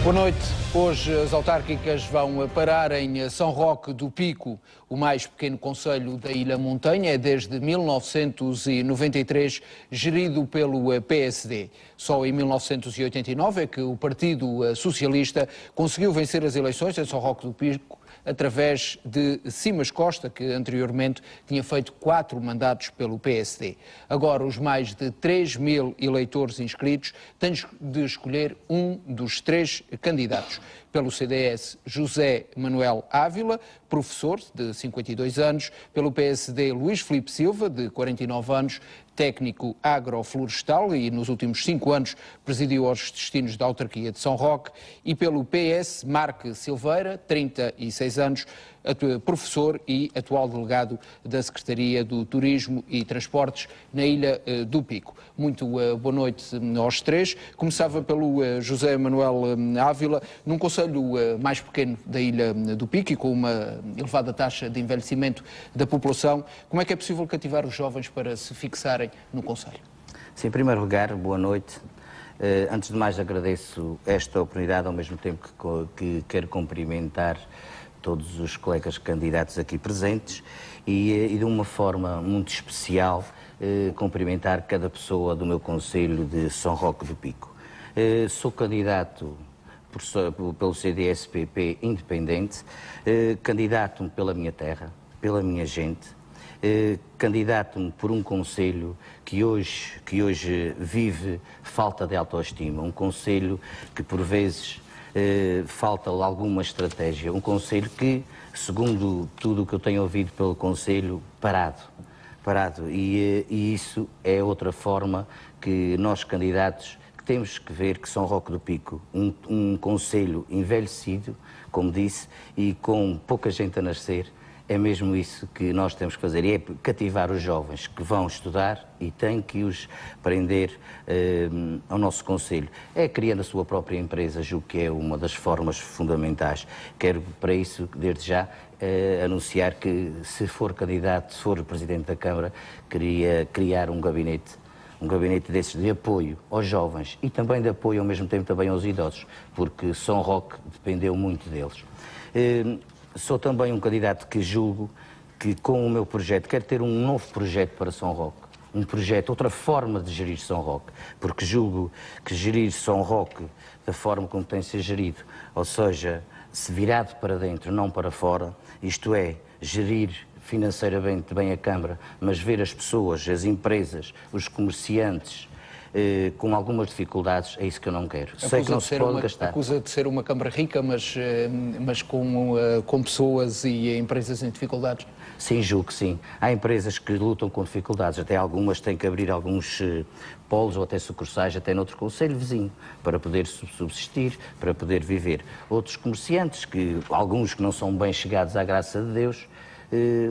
Boa noite. Hoje as autárquicas vão parar em São Roque do Pico, o mais pequeno concelho da Ilha Montanha. É desde 1993 gerido pelo PSD. Só em 1989 é que o Partido Socialista conseguiu vencer as eleições em São Roque do Pico através de Simas Costa, que anteriormente tinha feito 4 mandatos pelo PSD. Agora, os mais de 3.000 eleitores inscritos têm de escolher um dos 3 candidatos. Pelo CDS, José Manuel Ávila, professor de 52 anos. Pelo PSD, Luís Filipe Silva, de 49 anos, técnico agroflorestal e nos últimos 5 anos presidiu aos destinos da autarquia de São Roque. E pelo PS, Marque Silveira, 36 anos, professor e atual delegado da Secretaria do Turismo e Transportes na Ilha do Pico. Muito boa noite aos 3. Começava pelo José Manuel Ávila, num concelho mais pequeno da Ilha do Pico e com uma elevada taxa de envelhecimento da população. Como é que é possível cativar os jovens para se fixarem no concelho? Sim, em primeiro lugar, boa noite. Antes de mais, agradeço esta oportunidade, ao mesmo tempo que quero cumprimentar todos os colegas candidatos aqui presentes e de uma forma muito especial cumprimentar cada pessoa do meu concelho de São Roque do Pico. Sou candidato pelo CDS-PP independente, candidato-me pela minha terra, pela minha gente, candidato-me por um concelho que hoje vive falta de autoestima, um concelho que por vezes falta alguma estratégia, um concelho que, segundo tudo o que eu tenho ouvido pelo concelho, parado. E isso é outra forma que nós candidatos temos que ver que São Roque do Pico, um concelho envelhecido, como disse, e com pouca gente a nascer, é mesmo isso que nós temos que fazer, e é cativar os jovens que vão estudar e têm que os prender ao nosso concelho. É criando a sua própria empresa, julgo que é uma das formas fundamentais. Quero, para isso, desde já, anunciar que, se for candidato, se for Presidente da Câmara, queria criar um gabinete desses de apoio aos jovens e também de apoio, ao mesmo tempo, também aos idosos, porque São Roque dependeu muito deles. Sou também um candidato que julgo que, com o meu projeto, quero ter um novo projeto para São Roque. Um projeto, outra forma de gerir São Roque, porque julgo que gerir São Roque da forma como tem de ser gerido, ou seja, se virado para dentro, não para fora, isto é, gerir financeiramente bem a Câmara, mas ver as pessoas, as empresas, os comerciantes com algumas dificuldades, é isso que eu não quero. Sei que não se pode gastar. Acusa de ser uma Câmara rica, mas com pessoas e empresas em dificuldades? Sim, julgo que sim. Há empresas que lutam com dificuldades, até algumas têm que abrir alguns polos ou até sucursais, até noutro concelho vizinho, para poder subsistir, para poder viver. Outros comerciantes, alguns que não são bem chegados à graça de Deus,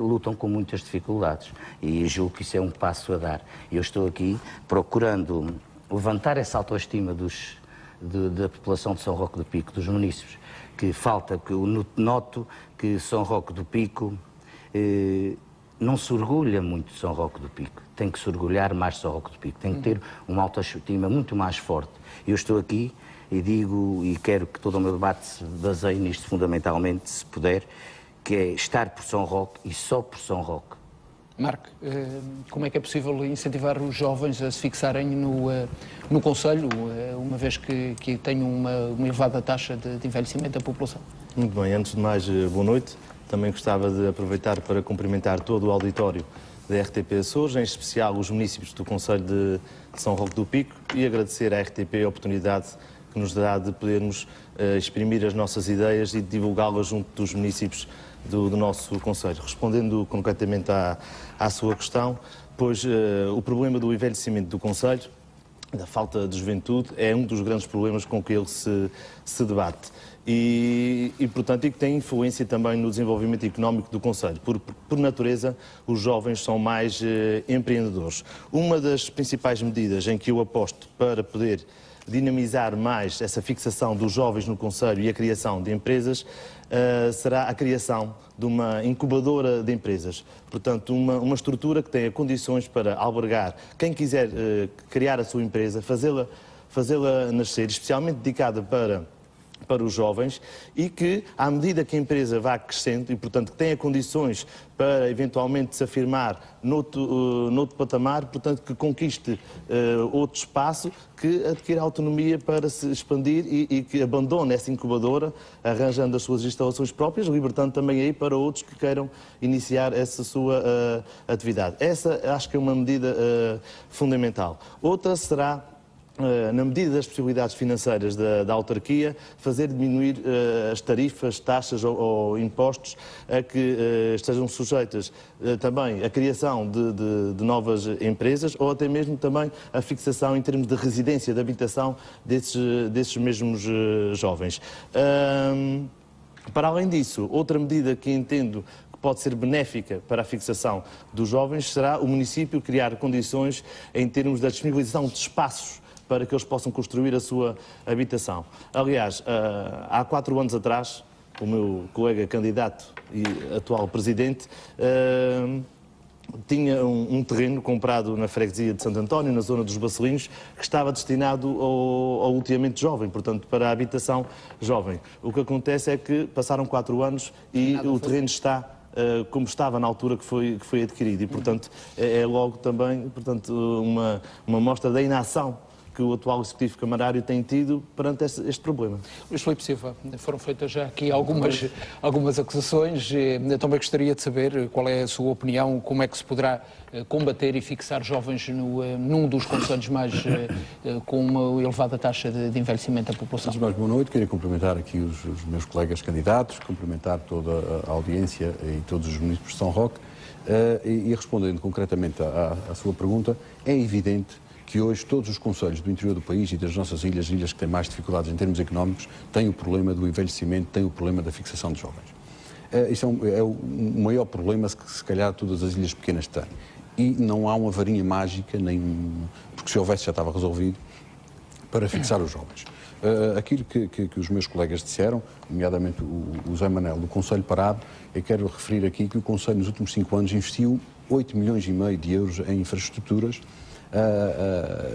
lutam com muitas dificuldades e julgo que isso é um passo a dar. Eu estou aqui procurando levantar essa autoestima da população de São Roque do Pico, dos munícipes, que falta, que eu noto que São Roque do Pico não se orgulha muito de São Roque do Pico, tem que se orgulhar mais de São Roque do Pico, tem que ter uma autoestima muito mais forte. Eu estou aqui e digo, e quero que todo o meu debate se baseie nisto fundamentalmente, se puder, que é estar por São Roque e só por São Roque. Marco, como é que é possível incentivar os jovens a se fixarem no concelho, uma vez que tem uma elevada taxa de envelhecimento da população? Muito bem, antes de mais, boa noite. Também gostava de aproveitar para cumprimentar todo o auditório da RTP Açores, em especial os munícipes do concelho de São Roque do Pico, e agradecer à RTP a oportunidade que nos dá de podermos exprimir as nossas ideias e divulgá-las junto dos munícipes do nosso concelho. Respondendo concretamente à sua questão, pois o problema do envelhecimento do concelho, da falta de juventude, é um dos grandes problemas com que ele se debate. E portanto, que tem influência também no desenvolvimento económico do concelho. Por natureza, os jovens são mais empreendedores. Uma das principais medidas em que eu aposto para poder dinamizar mais essa fixação dos jovens no concelho e a criação de empresas será a criação de uma incubadora de empresas. Portanto, uma estrutura que tenha condições para albergar quem quiser criar a sua empresa, fazê-la nascer, especialmente dedicada para os jovens e que, à medida que a empresa vá crescendo e, portanto, que tenha condições para eventualmente se afirmar noutro patamar, portanto, que conquiste outro espaço, que adquira autonomia para se expandir e que abandone essa incubadora, arranjando as suas instalações próprias, libertando também aí para outros que queiram iniciar essa sua atividade. Essa acho que é uma medida fundamental. Outra será, na medida das possibilidades financeiras da autarquia, fazer diminuir as tarifas, taxas ou impostos a que estejam sujeitas também a criação de novas empresas ou até mesmo também a fixação em termos de residência, de habitação desses mesmos jovens. Para além disso, outra medida que entendo que pode ser benéfica para a fixação dos jovens será o município criar condições em termos da disponibilização de espaços para que eles possam construir a sua habitação. Aliás, há 4 anos atrás, o meu colega candidato e atual presidente tinha um terreno comprado na freguesia de Santo António, na zona dos Bacelinhos, que estava destinado ao loteamento jovem, portanto, para a habitação jovem. O que acontece é que passaram 4 anos e o terreno está como estava na altura que foi adquirido e, portanto, é logo também uma mostra da inação que o atual Executivo Camarário tem tido perante este problema. Luís Filipe Silva, foram feitas já aqui algumas acusações. Eu também gostaria de saber qual é a sua opinião, como é que se poderá combater e fixar jovens num dos concelhos mais com uma elevada taxa de envelhecimento da população. Antes de mais, boa noite. Queria cumprimentar aqui os meus colegas candidatos, cumprimentar toda a audiência e todos os municípios de São Roque e respondendo concretamente à sua pergunta, é evidente que hoje todos os concelhos do interior do país e das nossas ilhas que têm mais dificuldades em termos económicos, têm o problema do envelhecimento, têm o problema da fixação de jovens. Isso é o maior problema que se calhar todas as ilhas pequenas têm. E não há uma varinha mágica, porque se houvesse já estava resolvido, para fixar os jovens. Aquilo que os meus colegas disseram, nomeadamente o Zé Manel do Conselho Parado, eu quero referir aqui que o Conselho nos últimos 5 anos investiu 8,5 milhões de euros em infraestruturas.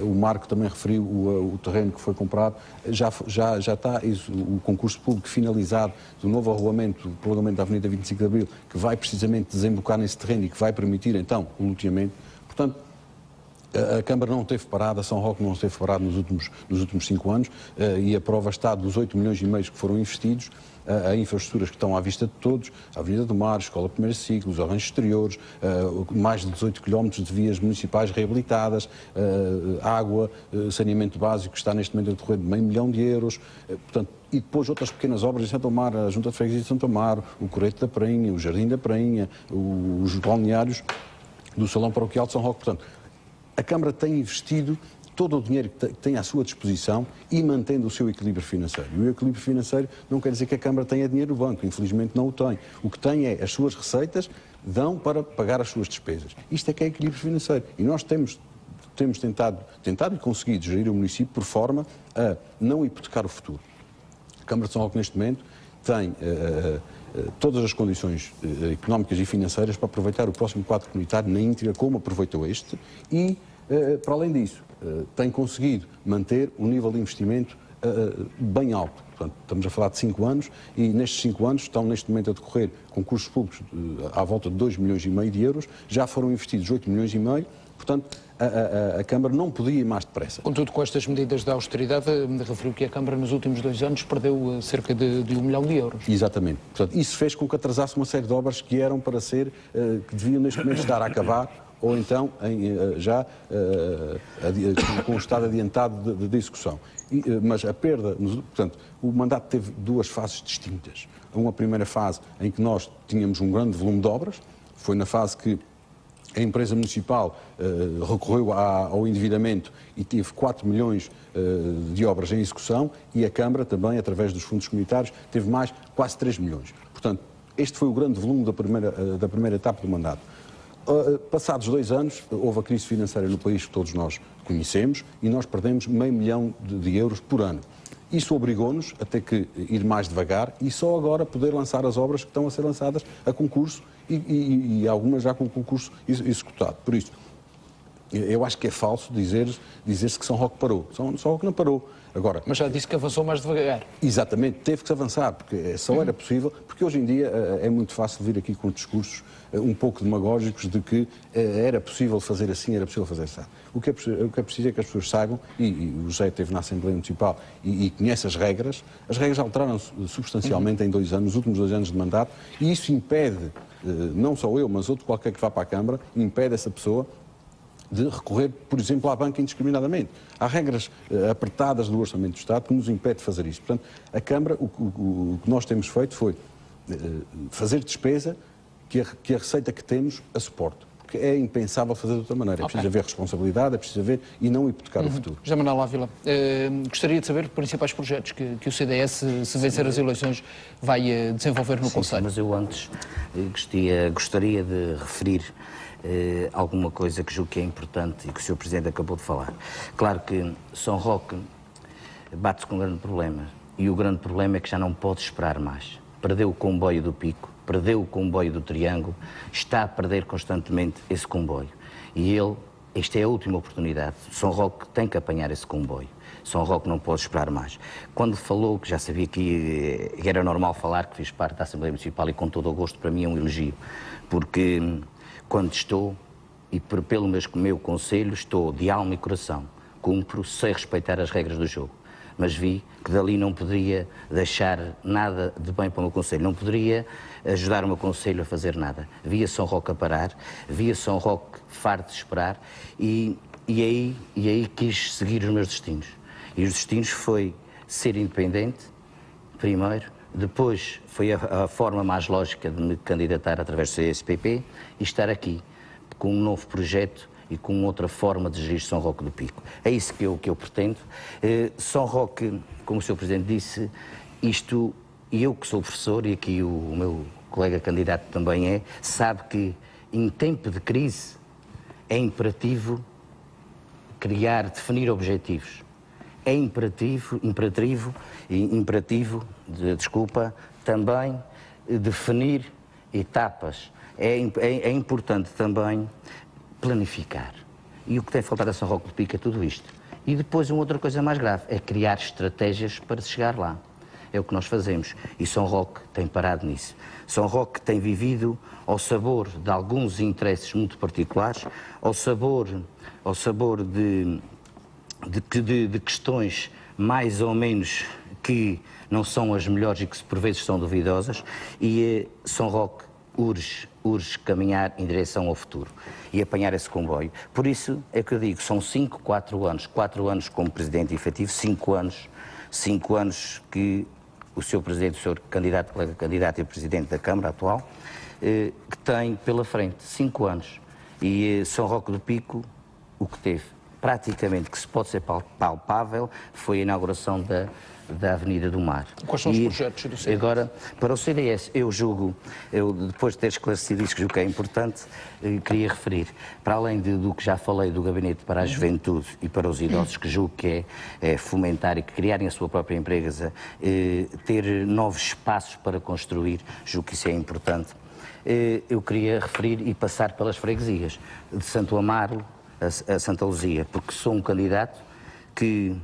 O Marco também referiu o terreno que foi comprado, já está o concurso público finalizado do novo arruamento, o prolongamento da Avenida 25 de Abril, que vai precisamente desembocar nesse terreno e que vai permitir então o loteamento. Portanto, a Câmara não esteve parada, São Roque não esteve parado nos últimos 5 anos e a prova está dos 8,5 milhões que foram investidos a infraestruturas que estão à vista de todos, a Avenida do Mar, a Escola de Primeiro Ciclo, os arranjos exteriores, mais de 18 km de vias municipais reabilitadas, água, saneamento básico que está neste momento a decorrer de €500 mil, portanto, e depois outras pequenas obras em Santo Amaro, a Junta de Freguesia de Santo Amaro, o Correto da Prainha, o Jardim da Prainha, os balneários do Salão Paroquial de São Roque. Portanto, a Câmara tem investido todo o dinheiro que tem à sua disposição e mantendo o seu equilíbrio financeiro. E o equilíbrio financeiro não quer dizer que a Câmara tenha dinheiro no banco, infelizmente não o tem. O que tem é as suas receitas dão para pagar as suas despesas. Isto é que é equilíbrio financeiro. E nós temos tentado e conseguido gerir o município por forma a não hipotecar o futuro. A Câmara de São Roque, neste momento, tem todas as condições económicas e financeiras para aproveitar o próximo quadro comunitário na íntegra como aproveitou este e, para além disso, tem conseguido manter um nível de investimento bem alto. Portanto, estamos a falar de 5 anos e nestes 5 anos estão neste momento a decorrer concursos públicos à volta de €2,5 milhões, já foram investidos €8,5 milhões, portanto a Câmara não podia ir mais depressa. Contudo, com estas medidas de austeridade, me referiu que a Câmara nos últimos 2 anos perdeu cerca de €1 milhão. Exatamente. Portanto, isso fez com que atrasasse uma série de obras que eram para ser, que deviam neste momento estar a acabar ou então com o estado adiantado de execução. Mas a perda, portanto, o mandato teve 2 fases distintas. Uma primeira fase em que nós tínhamos um grande volume de obras, foi na fase que a empresa municipal recorreu ao endividamento e teve 4 milhões de obras em execução e a Câmara também, através dos fundos comunitários, teve mais quase 3 milhões. Portanto, este foi o grande volume da primeira etapa do mandato. Passados 2 anos, houve a crise financeira no país que todos nós conhecemos e nós perdemos €500 mil por ano. Isso obrigou-nos a ter que ir mais devagar e só agora poder lançar as obras que estão a ser lançadas a concurso e algumas já com o concurso executado. Por isso, eu acho que é falso dizer-se que São Roque parou. São Roque não parou. Agora, mas já disse que avançou mais devagar. Exatamente, teve que se avançar, porque só era possível, porque hoje em dia é muito fácil vir aqui com discursos um pouco demagógicos de que era possível fazer assim, era possível fazer assim. O que é preciso é que as pessoas saibam, e o José esteve na Assembleia Municipal e conhece as regras alteraram-se substancialmente em 2 anos, nos últimos 2 anos de mandato, e isso impede, não só eu, mas outro qualquer que vá para a Câmara, impede essa pessoa de recorrer, por exemplo, à banca indiscriminadamente. Há regras apertadas do Orçamento do Estado que nos impede de fazer isto. Portanto, a Câmara, o que nós temos feito foi fazer despesa que a receita que temos a suporte. Porque é impensável fazer de outra maneira. É preciso haver responsabilidade, é preciso haver e não hipotecar o futuro. José Manuel Ávila, gostaria de saber os principais projetos que o CDS, se vencer as eleições, vai desenvolver no Conselho. Mas eu antes gostaria de referir alguma coisa que julgo que é importante e que o Sr. Presidente acabou de falar. Claro que São Roque bate-se com um grande problema, e o grande problema é que já não pode esperar mais. Perdeu o comboio do Pico, perdeu o comboio do Triângulo, está a perder constantemente esse comboio. E esta é a última oportunidade. São Roque tem que apanhar esse comboio. São Roque não pode esperar mais. Quando falou, que já sabia que era normal falar, que fiz parte da Assembleia Municipal, e com todo o gosto, para mim é um elogio, porque quando estou, e pelo meu conselho, estou de alma e coração, cumpro, sei respeitar as regras do jogo, mas vi que dali não poderia deixar nada de bem para o meu conselho, não poderia ajudar o meu conselho a fazer nada. Via São Roque a parar, via São Roque farto de esperar, e aí quis seguir os meus destinos. E os destinos foi ser independente, primeiro, depois foi a forma mais lógica de me candidatar através do CSPP e estar aqui com um novo projeto e com outra forma de gerir São Roque do Pico. É isso que eu pretendo. São Roque, como o Sr. Presidente disse, isto, e eu que sou professor, e aqui o meu colega candidato também sabe que em tempo de crise é imperativo definir objetivos. É imperativo também definir etapas. É importante também planificar. E o que tem faltado a São Roque do Pico é tudo isto. E depois uma outra coisa mais grave, é criar estratégias para se chegar lá. É o que nós fazemos. E São Roque tem parado nisso. São Roque tem vivido ao sabor de alguns interesses muito particulares, ao sabor de questões mais ou menos que não são as melhores e que por vezes são duvidosas, e São Roque urge caminhar em direção ao futuro e apanhar esse comboio. Por isso é que eu digo, são 4 anos como Presidente efetivo, 5 anos que o Sr. Presidente, o Sr. Candidato, colega candidato e Presidente da Câmara atual, que tem pela frente 5 anos. E São Roque do Pico, o que teve praticamente, que se pode ser palpável, foi a inauguração da Avenida do Mar. Quais são os projetos do CDS? Agora, para o CDS, eu depois de ter esclarecido isso, que julgo que é importante, queria referir, para além do que já falei do Gabinete para a Juventude e para os idosos, que julgo que é fomentar e que criarem a sua própria empresa, ter novos espaços para construir, julgo que isso é importante. Eu queria referir e passar pelas freguesias de Santo Amaro a Santa Luzia, porque sou um candidato que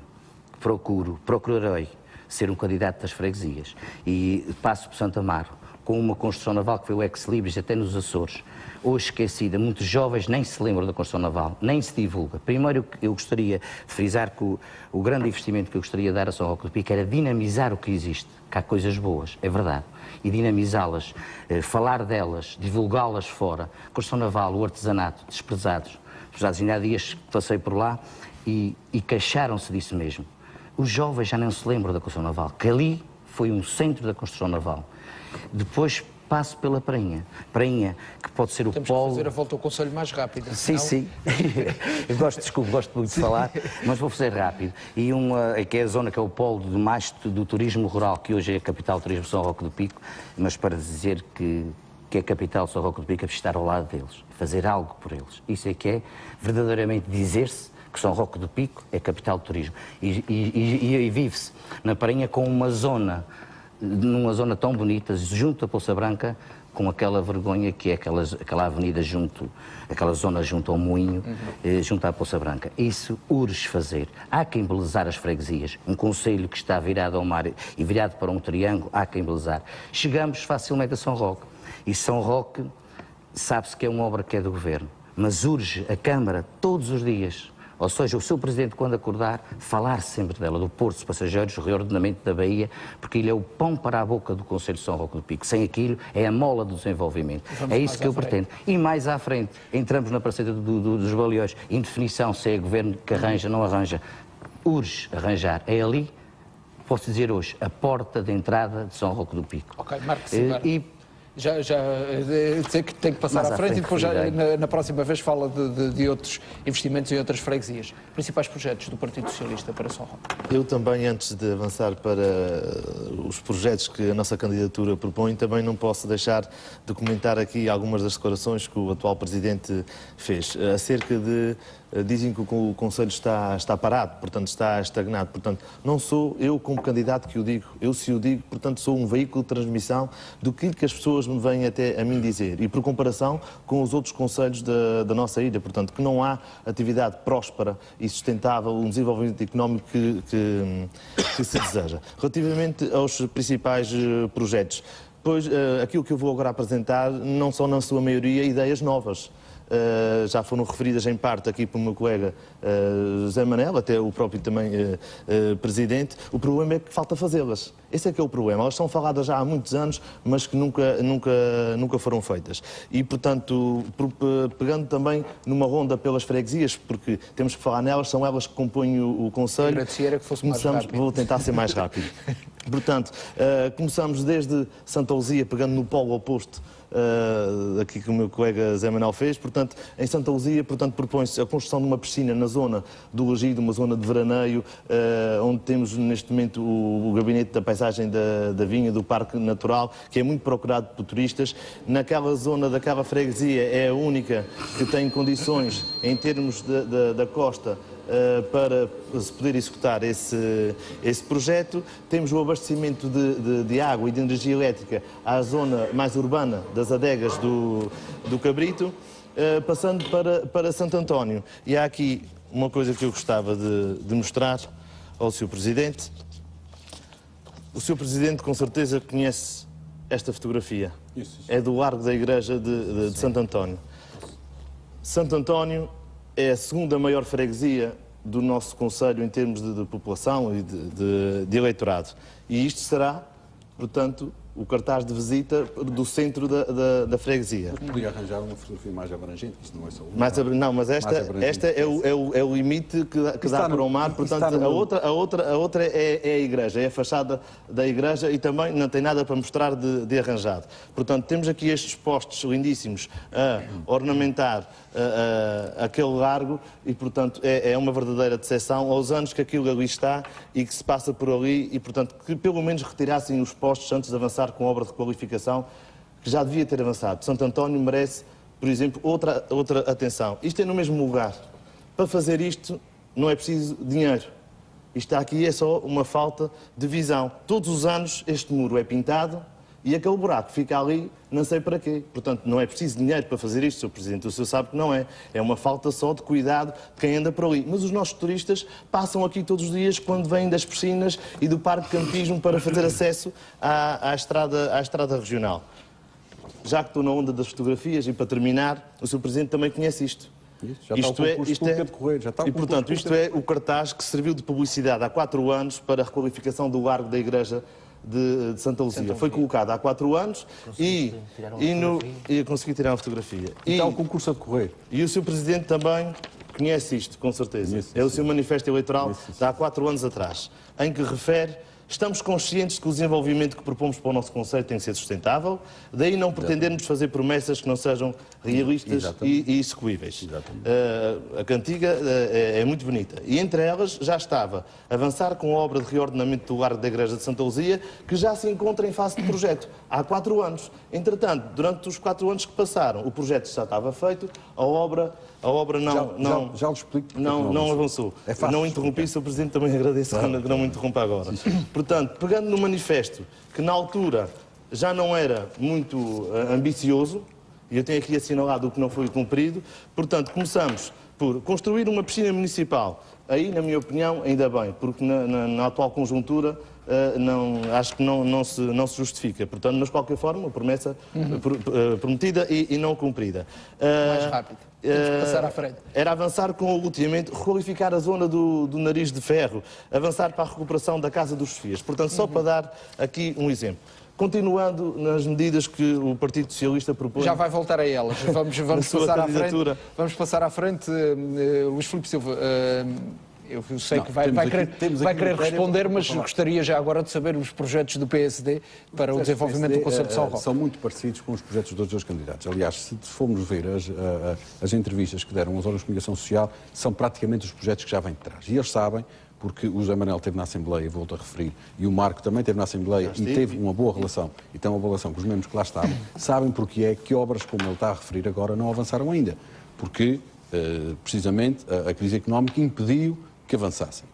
procurarei ser um candidato das freguesias, e passo por Santo Amaro com uma construção naval que foi o ex-libris até nos Açores, hoje esquecida. Muitos jovens nem se lembram da construção naval, nem se divulga. Primeiro, eu gostaria de frisar que o grande investimento que eu gostaria de dar a São Roque do Pico era dinamizar o que existe, que há coisas boas, é verdade, e dinamizá-las, falar delas, divulgá-las fora. Construção naval, o artesanato, desprezados. Ainda há dias passei por lá e queixaram-se disso mesmo. Os jovens já não se lembram da construção naval, que ali foi um centro da construção naval. Depois passo pela Prainha, que pode ser o Temos polo... que fazer a volta ao Conselho mais rápida. Sim, sim. Eu gosto muito de falar, mas vou fazer rápido. E que é a zona que é o polo do turismo rural, que hoje é a capital do turismo de São Roque do Pico, mas para dizer que é a capital de São Roque do Pico, é estar ao lado deles, fazer algo por eles. Isso é que é verdadeiramente dizer-se que São Roque do Pico é a capital do turismo. E vive-se na Prainha com uma zona numa zona tão bonita, junto à Poça Branca, com aquela vergonha que é aquela avenida aquela zona junto ao Moinho, junto à Poça Branca. Isso urge fazer. Há que embelezar as freguesias. Um concelho que está virado ao mar e virado para um triângulo, há que embelezar. Chegamos facilmente a São Roque. E São Roque, sabe-se que é uma obra que é do Governo, mas urge a Câmara todos os dias. Ou seja, o seu Presidente, quando acordar, falar sempre dela, do Porto dos Passageiros, o reordenamento da Baía, porque ele é o pão para a boca do Concelho de São Roque do Pico. Sem aquilo, é a mola do desenvolvimento. É isso que eu pretendo. E mais à frente, entramos na Praça dos Baleões, em definição, se é o Governo que arranja, não arranja. Urge arranjar. É ali, posso dizer hoje, a porta de entrada de São Roque do Pico. Ok, Marco-se. Já dizer que tem que passar à frente e depois já, na próxima vez fala de outros investimentos em outras freguesias. Principais projetos do Partido Socialista para São Roque? Eu também, antes de avançar para os projetos que a nossa candidatura propõe, também não posso deixar de comentar aqui algumas das declarações que o atual Presidente fez. Acerca de... Dizem que o Conselho está parado, portanto está estagnado. Portanto, não sou eu como candidato que o digo. Eu, se o digo, portanto, sou um veículo de transmissão do que as pessoas me vêm até a mim dizer. E por comparação com os outros concelhos da nossa ilha, portanto, que não há atividade próspera e sustentável, um desenvolvimento económico que se deseja. Relativamente aos principais projetos, pois aquilo que eu vou agora apresentar não são, na sua maioria, ideias novas. Já foram referidas em parte aqui pelo meu colega José Manel, até o próprio também Presidente. O problema é que falta fazê-las. Esse é que é o problema. Elas são faladas já há muitos anos, mas que nunca foram feitas. E, portanto, pegando também numa ronda pelas freguesias, porque temos que falar nelas, são elas que compõem o Conselho. Agradecer que fosse mais rápido. Vou tentar ser mais rápido. Portanto, começamos desde Santa Luzia, pegando no polo oposto, aqui que o meu colega Zé Manuel fez. Portanto, em Santa Luzia, propõe-se a construção de uma piscina na zona do Lagido, uma zona de veraneio, onde temos neste momento o gabinete da paisagem da vinha, do Parque Natural, que é muito procurado por turistas. Naquela zona daquela freguesia é a única que tem condições, em termos da costa, para se poder executar esse projeto. Temos o abastecimento de água e de energia elétrica à zona mais urbana das adegas do Cabrito, passando para Santo António. E há aqui uma coisa que eu gostava de mostrar ao Sr. Presidente. O Sr. Presidente com certeza conhece esta fotografia. Isso. É do Largo da Igreja de Santo António. Santo António é a segunda maior freguesia do nosso concelho em termos de população e de eleitorado. E isto será, portanto, o cartaz de visita do centro da freguesia. Mas não podia arranjar uma fotografia mais abrangente, isto não é só uma. Não, mas esta é o limite que dá para o mar, portanto, a outra é a igreja, é a fachada da igreja e também não tem nada para mostrar de arranjado. Portanto, temos aqui estes postes lindíssimos a ornamentar aquele largo e, portanto, é uma verdadeira decepção aos anos que aquilo ali está e que se passa por ali e, portanto, que pelo menos retirassem os postes antes de avançar com a obra de qualificação que já devia ter avançado. Santo António merece, por exemplo, outra atenção. Isto é no mesmo lugar. Para fazer isto não é preciso dinheiro. Isto aqui é só uma falta de visão. Todos os anos este muro é pintado e aquele buraco fica ali, não sei para quê. Portanto, não é preciso dinheiro para fazer isto, Sr. Presidente. O senhor sabe que não é. É uma falta só de cuidado de quem anda por ali. Mas os nossos turistas passam aqui todos os dias quando vêm das piscinas e do Parque de Campismo para fazer acesso à estrada regional. Já que estou na onda das fotografias e para terminar, o Sr. Presidente também conhece isto. Isto é o cartaz que serviu de publicidade há 4 anos para a requalificação do Largo da Igreja de Santa Luzia. Foi colocado há 4 anos e consegui tirar uma fotografia. E está o concurso a decorrer. E o Sr. Presidente também conhece isto, com certeza. É o seu manifesto eleitoral de há 4 anos atrás, em que refere: estamos conscientes de que o desenvolvimento que propomos para o nosso concelho tem que ser sustentável, daí não pretendermos fazer promessas que não sejam realistas e execuíveis. A cantiga é muito bonita. E entre elas já estava avançar com a obra de reordenamento do Largo da Igreja de Santa Luzia, que já se encontra em fase de projeto há 4 anos. Entretanto, durante os 4 anos que passaram, o projeto já estava feito, a obra a obra já lhe explico. Não avançou. É fácil não interrompi, Sr. Presidente, também agradeço que não me interrompa agora. Portanto, pegando no manifesto, que na altura já não era muito ambicioso, e eu tenho aqui assinalado o que não foi cumprido, portanto, começamos por construir uma piscina municipal. Aí, na minha opinião, ainda bem, porque na atual conjuntura acho que não se justifica. Portanto, mas de qualquer forma, uma promessa prometida e não cumprida. Mais rápido. Temos que passar à frente. Era avançar com o loteamento, requalificar a zona do Nariz de Ferro, avançar para a recuperação da Casa dos Sofias. Portanto, só para dar aqui um exemplo. Continuando nas medidas que o Partido Socialista propõe... Já vai voltar a elas. Vamos passar à frente. Vamos passar à frente. Luís Filipe Silva, eu sei que vai querer responder, mas gostaria já agora de saber os projetos do PSD para o desenvolvimento do Conselho de São Roque. São muito parecidos com os projetos dos dois candidatos. Aliás, se formos ver as entrevistas que deram aos órgãos de comunicação social, são praticamente os projetos que já vêm de trás. E eles sabem, porque o José Manuel esteve na Assembleia, volto a referir, e o Marco também esteve na Assembleia e teve uma boa relação, e tem uma boa relação com os membros que lá estavam, sabem porque é que obras como ele está a referir agora não avançaram ainda. Porque, precisamente, a crise económica impediu que avançassem.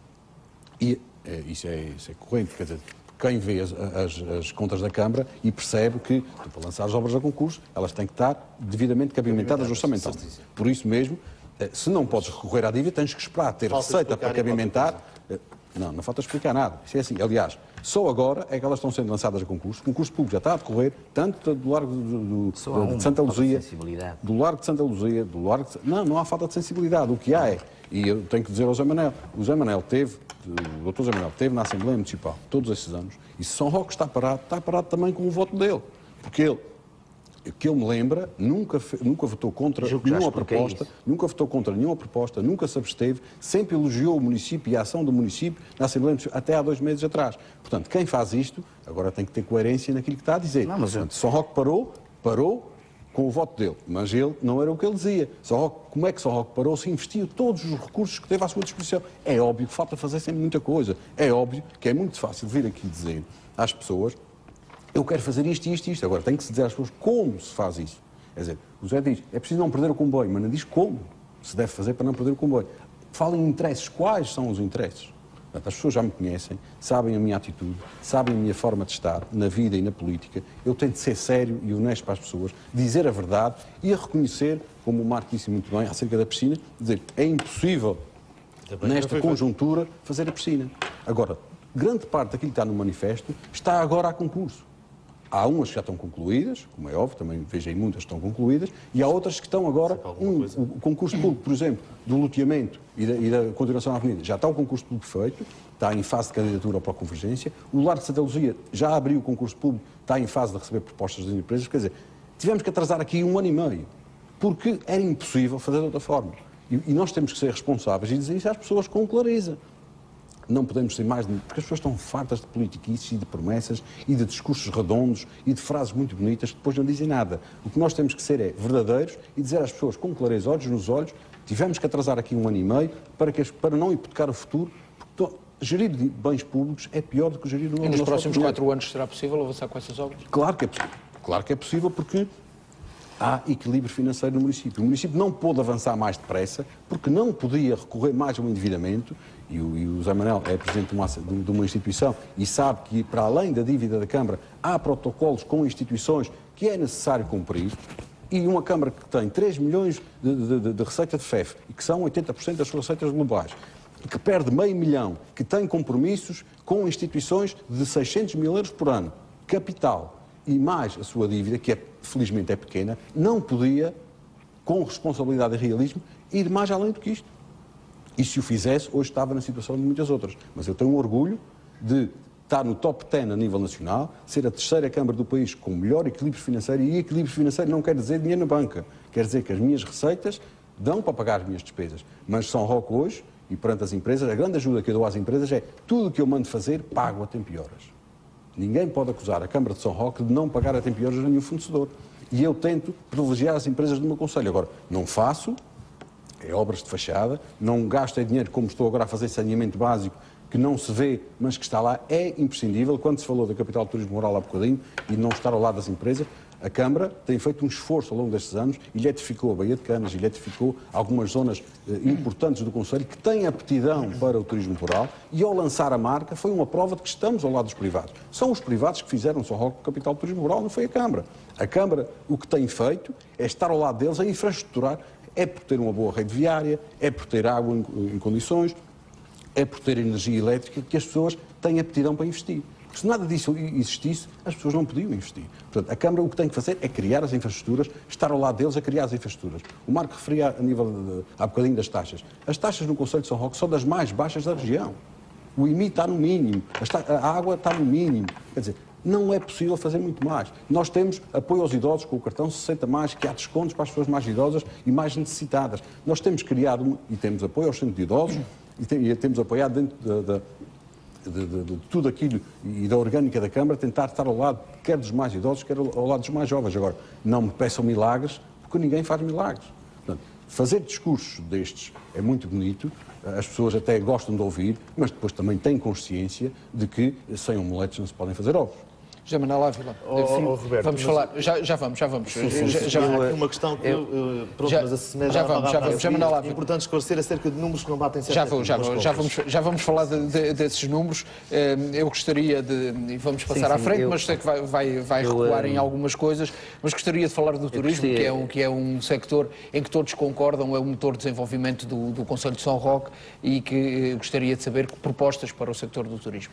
E isso é corrente, quer dizer, quem vê as contas da Câmara e percebe que, para lançar as obras a concurso, elas têm que estar devidamente cabimentadas orçamentalmente. Por isso mesmo, se não podes recorrer à dívida, tens que esperar ter receita para cabimentar. Não falta explicar nada. Isso é assim. Aliás, só agora é que elas estão sendo lançadas a concurso. O concurso público já está a decorrer, tanto do Largo de Santa Luzia, do Largo de Santa Luzia, do Largo de... Não há falta de sensibilidade. O que há é, e eu tenho que dizer ao José Manuel, o Dr. José Manuel teve na Assembleia Municipal todos esses anos, e se São Roque está parado também com o voto dele. Porque ele, que eu me lembra, nunca votou contra nenhuma proposta, nunca se absteve, sempre elogiou o município e a ação do município na Assembleia Municipal, até há 2 meses atrás. Portanto, quem faz isto, agora tem que ter coerência naquilo que está a dizer. Portanto, São Roque parou com o voto dele, mas ele não era o que ele dizia. Como é que São Roque parou se investiu todos os recursos que teve à sua disposição? É óbvio que falta fazer sempre muita coisa. É óbvio que é muito fácil vir aqui dizer às pessoas: eu quero fazer isto e isto e isto. Agora, tem que se dizer às pessoas como se faz isso. Quer dizer, o José diz, é preciso não perder o comboio, mas não diz como se deve fazer para não perder o comboio. Fala em interesses. Quais são os interesses? Portanto, as pessoas já me conhecem, sabem a minha atitude, sabem a minha forma de estar na vida e na política. Eu tento ser sério e honesto para as pessoas, dizer a verdade e a reconhecer, como o Marco disse muito bem, acerca da piscina, dizer, é impossível, nesta conjuntura, fazer a piscina. Agora, grande parte daquilo que está no manifesto está agora a concurso. Há umas que já estão concluídas, como é óbvio, também vejo aí muitas que estão concluídas, e há outras que estão agora, o concurso público, por exemplo, do loteamento e da continuação da avenida, já está o concurso público feito, está em fase de candidatura para a Convergência, o Largo de Santa Luzia já abriu o concurso público, está em fase de receber propostas das empresas, quer dizer, tivemos que atrasar aqui 1 ano e meio, porque era impossível fazer de outra forma. E nós temos que ser responsáveis e dizer isso às pessoas com clareza. Não podemos ser mais... Porque as pessoas estão fartas de politiquices e de promessas e de discursos redondos e de frases muito bonitas que depois não dizem nada. O que nós temos que ser é verdadeiros e dizer às pessoas com clareza, olhos nos olhos, tivemos que atrasar aqui 1 ano e meio para não hipotecar o futuro, porque gerir bens públicos é pior do que gerir o nosso... E nos próximos 4 anos será possível avançar com essas obras? Claro que é possível. Claro que é possível porque há equilíbrio financeiro no município. O município não pôde avançar mais depressa porque não podia recorrer mais ao endividamento. E o José Manuel é presidente de uma instituição e sabe que, para além da dívida da Câmara, há protocolos com instituições que é necessário cumprir. E uma Câmara que tem 3 milhões de receita de FEF e que são 80% das suas receitas globais, que perde meio milhão, que tem compromissos com instituições de 600 mil euros por ano, capital, e mais a sua dívida, que felizmente é pequena, não podia, com responsabilidade e realismo, ir mais além do que isto. E se o fizesse, hoje estava na situação de muitas outras. Mas eu tenho um orgulho de estar no top 10 a nível nacional, ser a 3ª Câmara do país com melhor equilíbrio financeiro, e equilíbrio financeiro não quer dizer dinheiro na banca, quer dizer que as minhas receitas dão para pagar as minhas despesas. Mas São Roque hoje, e perante as empresas, a grande ajuda que eu dou às empresas é tudo o que eu mando fazer, pago a tempo e horas. Ninguém pode acusar a Câmara de São Roque de não pagar a tempo e horas a nenhum fornecedor. E eu tento privilegiar as empresas do meu concelho. Agora, não faço, é obras de fachada, não gasto dinheiro como estou agora a fazer saneamento básico, que não se vê, mas que está lá, é imprescindível. Quando se falou da capital do turismo rural há bocadinho e de não estar ao lado das empresas, a Câmara tem feito um esforço ao longo destes anos, eletrificou a Baía de Canas, eletrificou algumas zonas importantes do concelho que têm aptidão para o turismo rural, e ao lançar a marca foi uma prova de que estamos ao lado dos privados. São os privados que fizeram São Roque capital do turismo rural, não foi a Câmara. A Câmara o que tem feito é estar ao lado deles a infraestruturar, é por ter uma boa rede viária, é por ter água em condições, é por ter energia elétrica, que as pessoas têm aptidão para investir. Porque se nada disso existisse, as pessoas não podiam investir. Portanto, a Câmara o que tem que fazer é criar as infraestruturas, estar ao lado deles a criar as infraestruturas. O Marco referia a nível há bocadinho das taxas. As taxas no Concelho de São Roque são das mais baixas da região. O IMI está no mínimo, a água está no mínimo. Quer dizer, não é possível fazer muito mais. Nós temos apoio aos idosos com o cartão 60+, que há descontos para as pessoas mais idosas e mais necessitadas. Nós temos criado, e temos apoio aos centros de idosos, e temos apoiado dentro de tudo aquilo e da orgânica da Câmara, tentar estar ao lado, quer dos mais idosos, quer ao lado dos mais jovens. Agora, não me peçam milagres, porque ninguém faz milagres. Portanto, fazer discursos destes é muito bonito, as pessoas até gostam de ouvir, mas depois também têm consciência de que sem omeletes não se podem fazer ovos. José Manuel Ávila, Roberto, vamos falar, já vamos. Há aqui uma questão que mas a Semana já vamos, é importante esclarecer acerca de números que não batem certo. Já vamos falar desses números. Eu gostaria de, e vamos passar à frente, mas sei que vai recuar em algumas coisas, mas gostaria de falar do turismo, que é um sector em que todos concordam, é o motor de desenvolvimento do Concelho de São Roque, e que gostaria de saber que propostas para o sector do turismo.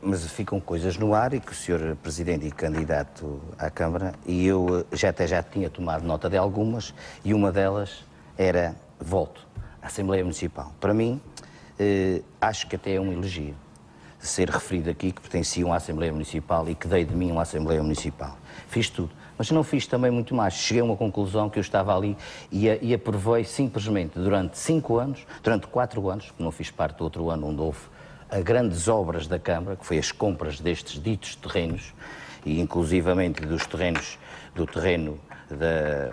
Mas ficam coisas no ar, e que o senhor Presidente e candidato à Câmara, e eu já tinha tomado nota de algumas, e uma delas era, volto, à Assembleia Municipal. Para mim, acho que até é um elogio ser referido aqui que pertenciam à Assembleia Municipal e que dei de mim uma Assembleia Municipal. Fiz tudo, mas não fiz também muito mais. Cheguei a uma conclusão que eu estava ali e aprovei simplesmente durante 5 anos, durante 4 anos, porque não fiz parte do outro ano onde houve a grandes obras da Câmara, que foi as compras destes ditos terrenos, e inclusivamente do terreno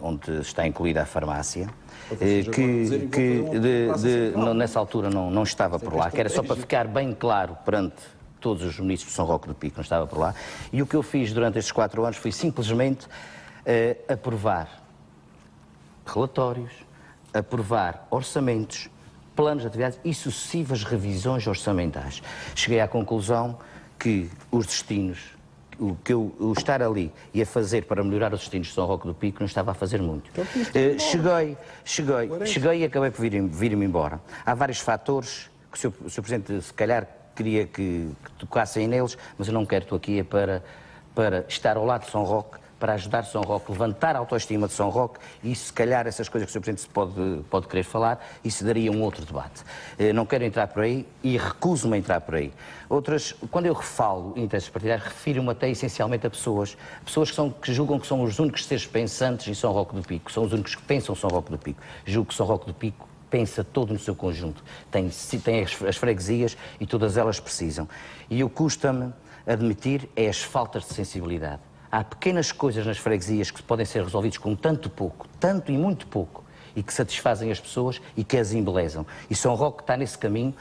onde está incluída a farmácia, nessa altura não estava por lá, que era só para ficar bem claro perante todos os municípios de São Roque do Pico, não estava por lá. E o que eu fiz durante estes 4 anos foi simplesmente aprovar relatórios, aprovar orçamentos, planos de atividades e sucessivas revisões orçamentais. Cheguei à conclusão que os destinos, o estar ali e a fazer para melhorar os destinos de São Roque do Pico não estava a fazer muito. Cheguei e acabei por vir-me embora. Há vários fatores que o Sr. Presidente se calhar queria que tocassem neles, mas eu não quero, estou aqui para estar ao lado de São Roque, para ajudar São Roque, levantar a autoestima de São Roque, e se calhar essas coisas que o Sr. Presidente pode querer falar, isso daria um outro debate. Não quero entrar por aí e recuso-me a entrar por aí. Outras, quando eu falo interesses partidários, refiro-me até essencialmente a pessoas que julgam que são os únicos seres pensantes em São Roque do Pico, são os únicos que pensam São Roque do Pico. Julgo que São Roque do Pico pensa todo no seu conjunto, tem as freguesias e todas elas precisam. E o que custa-me admitir é as faltas de sensibilidade. Há pequenas coisas nas freguesias que podem ser resolvidas com tanto e muito pouco, e que satisfazem as pessoas e que as embelezam. E São Roque está nesse caminho,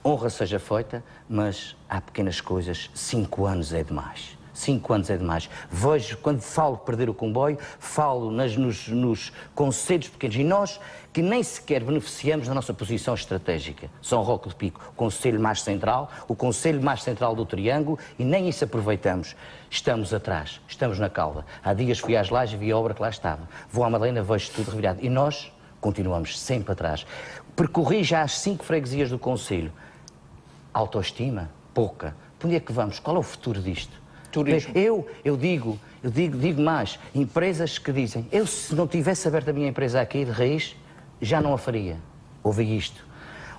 honra seja feita, mas há pequenas coisas, 5 anos é demais. 5 anos é demais. Vejo, quando falo perder o comboio, falo nos concelhos pequenos, e nós que nem sequer beneficiamos da nossa posição estratégica. São Roque do Pico, o concelho mais central do Triângulo, e nem isso aproveitamos. Estamos atrás, estamos na cauda. Há dias fui às Lajes e vi a obra que lá estava. Vou à Madalena, vejo tudo revirado. E nós continuamos sempre atrás. Percorri já as 5 freguesias do concelho. Autoestima? Pouca. Por onde é que vamos? Qual é o futuro disto? Turismo. Eu digo mais, empresas que dizem, eu se não tivesse aberto a minha empresa aqui de raiz, já não a faria. Ouvi isto.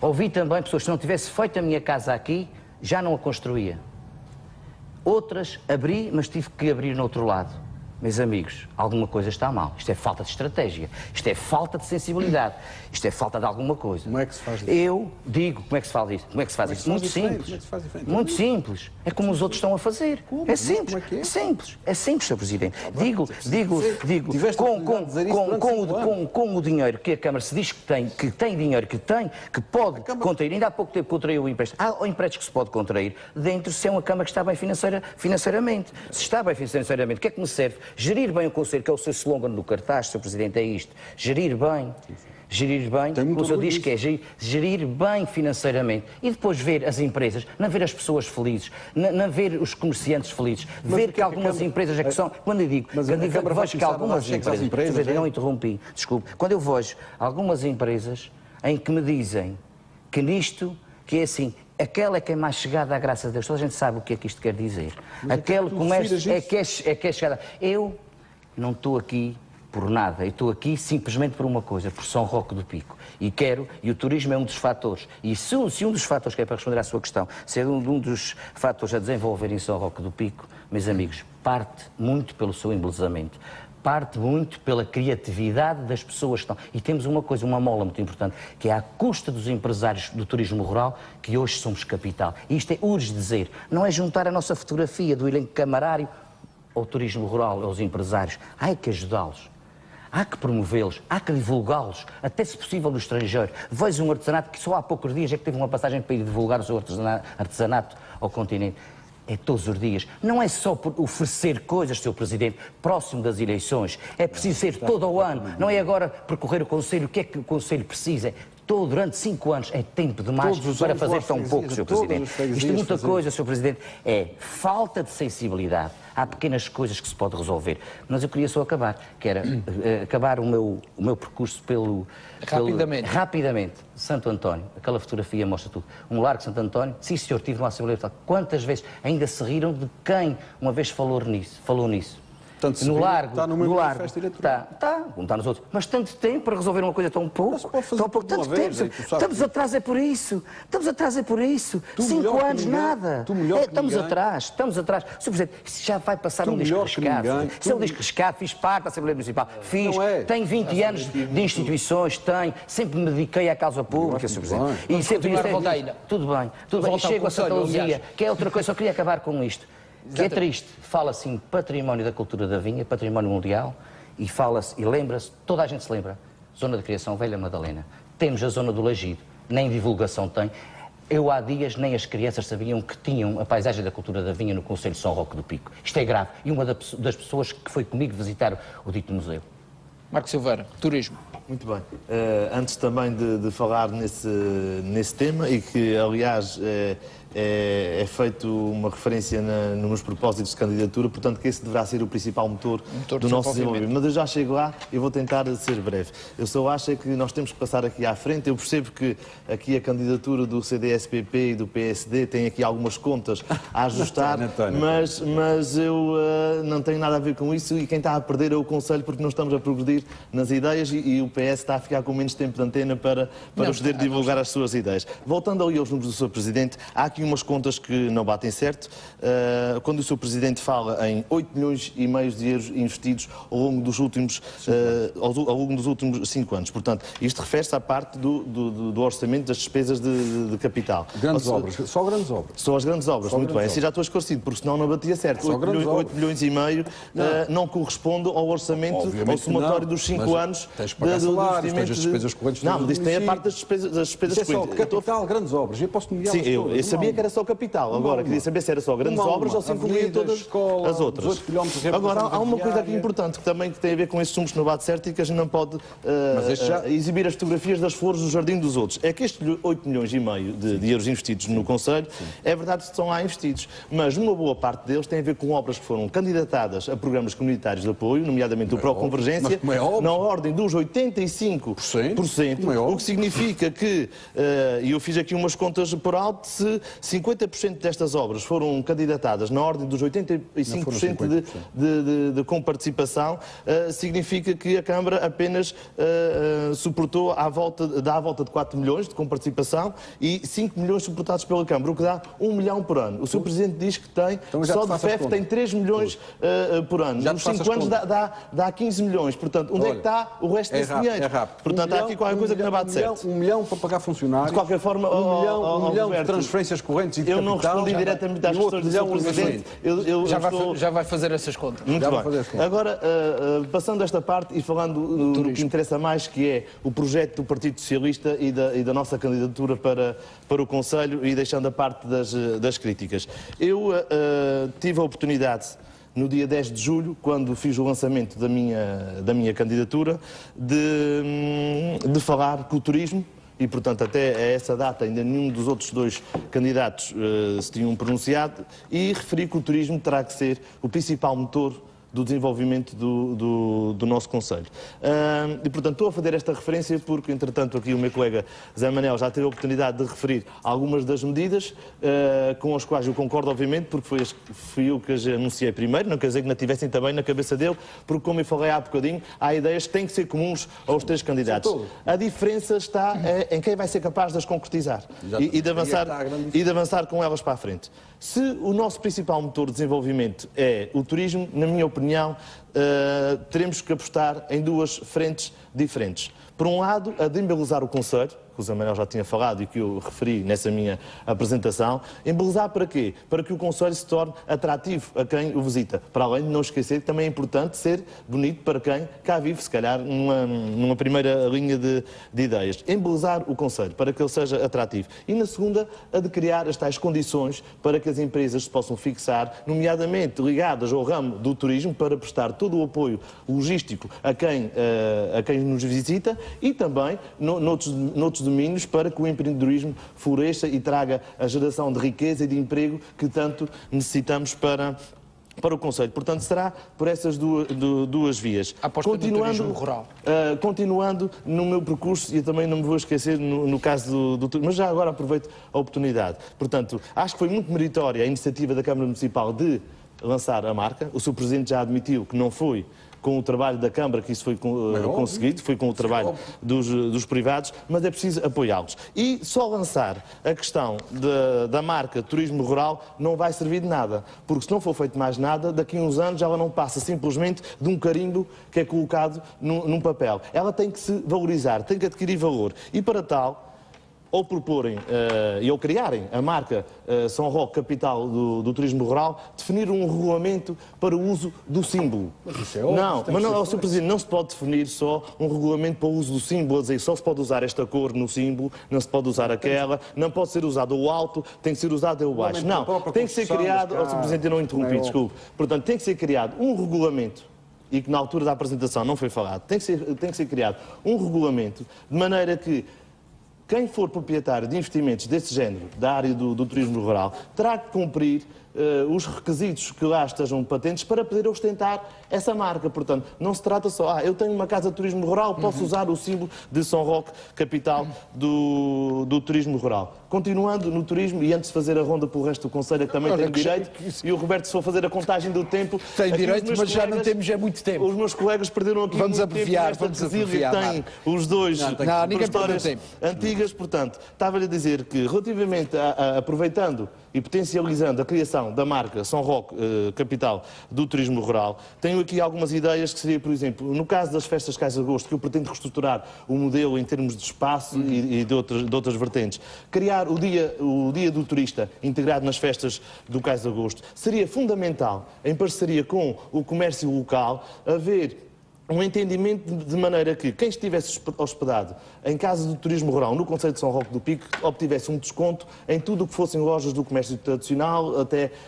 Ouvi também pessoas, se não tivesse feito a minha casa aqui, já não a construía. Outras abri, mas tive que abrir no outro lado. Meus amigos, alguma coisa está mal. Isto é falta de estratégia, isto é falta de sensibilidade, isto é falta de alguma coisa. Como é que se faz isso? Eu digo, como é que se faz isso? Como é que se faz isso? Muito simples. Muito simples. É como os outros estão a fazer. É simples. É simples. É simples, Sr. Presidente. Digo, com o dinheiro que a Câmara se diz que tem dinheiro, que pode contrair, ainda há pouco tempo contraiu o empréstimo. Há empréstimos que se pode contrair dentro se é uma Câmara que está bem financeiramente. Se está bem financeiramente, o que é que me serve? Gerir bem o Conselho, que é o seu slogan do cartaz, Sr. Presidente, é isto. Gerir bem. Gerir bem, como o senhor diz que é gerir bem financeiramente. E depois ver as empresas, não ver as pessoas felizes, não ver os comerciantes felizes, ver que algumas empresas é que são... Quando eu digo, vejo que algumas empresas... Não interrompi, desculpe. Quando eu vejo algumas empresas em que me dizem que nisto, que é assim... Aquela é que é mais chegada à graça de Deus. Toda a gente sabe o que é que isto quer dizer. Aquele comércio é que é chegada. Eu não estou aqui por nada. Eu estou aqui simplesmente por uma coisa, por São Roque do Pico. E o turismo é um dos fatores. E se um dos fatores, que é para responder à sua questão, se é um dos fatores a desenvolver em São Roque do Pico, meus amigos, parte muito pelo seu embelezamento. Parte muito pela criatividade das pessoas que estão. E temos uma coisa, uma mola muito importante, que é a custa dos empresários do turismo rural, que hoje somos capital. E isto é urge dizer, não é juntar a nossa fotografia do elenco camarário ao turismo rural, aos empresários. Há que ajudá-los. Há que promovê-los, há que divulgá-los, até se possível no estrangeiro. Vejo um artesanato que só há poucos dias é que teve uma passagem para ir divulgar o seu artesanato ao continente. É todos os dias. Não é só por oferecer coisas, Sr. Presidente, próximo das eleições. É preciso ser todo o ano. Não é agora percorrer o Conselho. O que é que o Conselho precisa? Durante 5 anos é tempo demais para fazer tão pouco, Sr. Presidente. Isto é muita coisa, Sr. Presidente. É falta de sensibilidade. Há pequenas coisas que se pode resolver. Mas eu queria só acabar, que era acabar o meu percurso rapidamente. Santo António, aquela fotografia mostra tudo. Um largo Santo António, sim, senhor, tive uma Assembleia Legislativa. Quantas vezes ainda se riram de quem uma vez falou nisso? Portanto, no largo, está no meu manifesto eleitoral. Como está nos outros. Mas tanto tempo para resolver uma coisa tão pouco. Tanto tempo. Estamos atrás é por isso. 5 anos, nada. Estamos atrás. Sr. Presidente, isso já vai passar um disco riscado. Isso é um disco riscado. Fiz parte da Assembleia Municipal. Tenho 20 anos de instituições, sempre me dediquei à causa pública, Sr. Presidente. E sempre tudo bem. E chego a Santa Luzia, que é outra coisa. Só queria acabar com isto. Que é triste, fala-se em património da cultura da vinha, património mundial, e fala-se, e lembra-se, toda a gente se lembra, zona de criação Velha Madalena. Temos a zona do Lagido, nem divulgação tem. Eu há dias nem as crianças sabiam que tinham a paisagem da cultura da vinha no Conselho de São Roque do Pico. Isto é grave. E uma das pessoas que foi comigo visitar o dito museu. Marco Silveira, turismo. Muito bem. Antes também de falar nesse tema, e que, aliás, é feito uma referência nos propósitos de candidatura, portanto que esse deverá ser o principal motor do nosso desenvolvimento. Mas eu já chego lá e vou tentar ser breve. Eu só acho que nós temos que passar aqui à frente. Eu percebo que aqui a candidatura do CDS-PP e do PSD tem aqui algumas contas a ajustar, mas eu não tenho nada a ver com isso, e quem está a perder é o Conselho, porque não estamos a progredir nas ideias, e o PS está a ficar com menos tempo de antena para poder divulgar as suas ideias. Voltando ali aos números do Sr. Presidente, há aqui umas contas que não batem certo. Quando o Sr. Presidente fala em 8 milhões e meio de euros investidos ao longo dos últimos 5 anos. Portanto, isto refere-se à parte do orçamento das despesas de capital. Grandes obras, só grandes obras. Só as grandes obras, muito bem. Assim já estou esclarecido, porque senão não batia certo. 8 milhões e meio não corresponde ao orçamento, ao somatório dos 5 anos. Tens de pagar salários, tens as despesas correntes. Não, mas isto tem a parte das despesas correntes. Isso é só capital, grandes obras. Eu posso nomear. Sim, eu sabia que era só capital. Agora, queria saber se era só grandes obras ou se incluía todas as outras. Agora, há uma coisa aqui importante que também tem a ver com estes números que não bate certo, e que a gente não pode exibir as fotografias das flores do jardim dos outros. É que estes 8 milhões e meio de euros investidos no Conselho, é verdade que estão lá investidos, mas uma boa parte deles tem a ver com obras que foram candidatadas a programas comunitários de apoio, nomeadamente o Pró-Convergência, na ordem dos 85%, o que significa que, e eu fiz aqui umas contas por alto, 50% destas obras foram candidatadas na ordem dos 85% de comparticipação, significa que a Câmara apenas suportou dá à volta de 4 milhões de comparticipação e 5 milhões suportados pela Câmara, o que dá 1 milhão por ano. O Sr. Presidente diz que tem, então, só de FEF tem 3 milhões por ano. Nos 5 anos dá 15 milhões. Portanto, onde é que está o resto desse dinheiro? É rápido. Portanto, há aqui qualquer coisa que não bate certo. 1 milhão para pagar funcionários. De qualquer forma, 1 milhão de transferências correntes e de capital. Eu não respondi diretamente às questões do Sr. Presidente. Já vai fazer essas contas. Muito bem. Agora, passando esta parte e falando do que interessa mais, que é o projeto do Partido Socialista e da nossa candidatura para o Conselho, e deixando a parte das críticas. Eu tive a oportunidade, no dia 10 de julho, quando fiz o lançamento da minha candidatura, de falar que o turismo, e portanto até a essa data ainda nenhum dos outros 2 candidatos se tinham pronunciado, e referi que o turismo terá que ser o principal motor do desenvolvimento do nosso Conselho. E, portanto, estou a fazer esta referência porque, entretanto, aqui o meu colega Zé Manel já teve a oportunidade de referir algumas das medidas com as quais eu concordo, obviamente, porque fui eu que as anunciei primeiro, não quer dizer que não tivessem também na cabeça dele, porque, como eu falei há bocadinho, há ideias que têm que ser comuns aos 3 candidatos. A diferença está em quem vai ser capaz de as concretizar e de avançar com elas para a frente. Se o nosso principal motor de desenvolvimento é o turismo, na minha opinião, teremos que apostar em 2 frentes diferentes. Por um lado, a de embelezar o Conselho, que o Zé Manuel já tinha falado e que eu referi nessa minha apresentação. Embelezar para quê? Para que o Conselho se torne atrativo a quem o visita. Para além de não esquecer que também é importante ser bonito para quem cá vive, se calhar numa primeira linha de ideias. Embelezar o Conselho, para que ele seja atrativo. E na segunda, a de criar as tais condições para que as empresas se possam fixar, nomeadamente ligadas ao ramo do turismo, para prestar todo o apoio logístico a quem nos visita e também noutros domínios, para que o empreendedorismo floresça e traga a geração de riqueza e de emprego que tanto necessitamos para o Conselho. Portanto, será por essas duas vias. Aposta no turismo rural. Continuando no meu percurso, e eu também não me vou esquecer no caso do turismo, mas já agora aproveito a oportunidade. Portanto, acho que foi muito meritória a iniciativa da Câmara Municipal de lançar a marca. O Sr. Presidente já admitiu que não foi com o trabalho da Câmara que isso foi conseguido, foi com o trabalho dos privados, mas é preciso apoiá-los. E só lançar a questão da marca Turismo Rural não vai servir de nada, porque se não for feito mais nada, daqui a uns anos ela não passa simplesmente de um carimbo que é colocado num papel. Ela tem que se valorizar, tem que adquirir valor. E para tal, ou proporem ou criarem a marca São Roque, capital do turismo rural, definir um regulamento para o uso do símbolo. Mas isso é óbvio, não, Sr. Presidente, não se pode definir só um regulamento para o uso do símbolo, a dizer só se pode usar esta cor no símbolo, não se pode usar aquela, não pode ser usado o alto, tem que ser usado o baixo. Não, tem que ser criado, Sr. Presidente, eu não interrompi, desculpe. Portanto, tem que ser criado um regulamento, e que na altura da apresentação não foi falado, tem que ser criado um regulamento de maneira que quem for proprietário de investimentos desse género, da área do turismo rural, terá que cumprir os requisitos que lá estejam patentes para poder ostentar essa marca. Portanto, não se trata só, eu tenho uma casa de turismo rural, posso usar o símbolo de São Roque, capital do turismo rural. Continuando no turismo, e antes de fazer a ronda pelo resto do Conselho, que também tenho direito, e o Roberto, se for fazer a contagem do tempo... Tem direito, mas já não temos muito tempo. Os meus colegas perderam aqui muito tempo nesta quesilha que têm os dois histórias antigas. Portanto, estava-lhe a dizer que, relativamente aproveitando e potencializando a criação da marca São Roque, capital do turismo rural, tenho aqui algumas ideias que seria, por exemplo, no caso das festas Cais de Agosto, que eu pretendo reestruturar o modelo em termos de espaço e de outras vertentes, criar o dia do turista integrado nas festas do Cais de Agosto, seria fundamental, em parceria com o comércio local, haver um entendimento de maneira que quem estivesse hospedado em casa do turismo rural no Concelho de São Roque do Pico obtivesse um desconto em tudo o que fossem lojas do comércio tradicional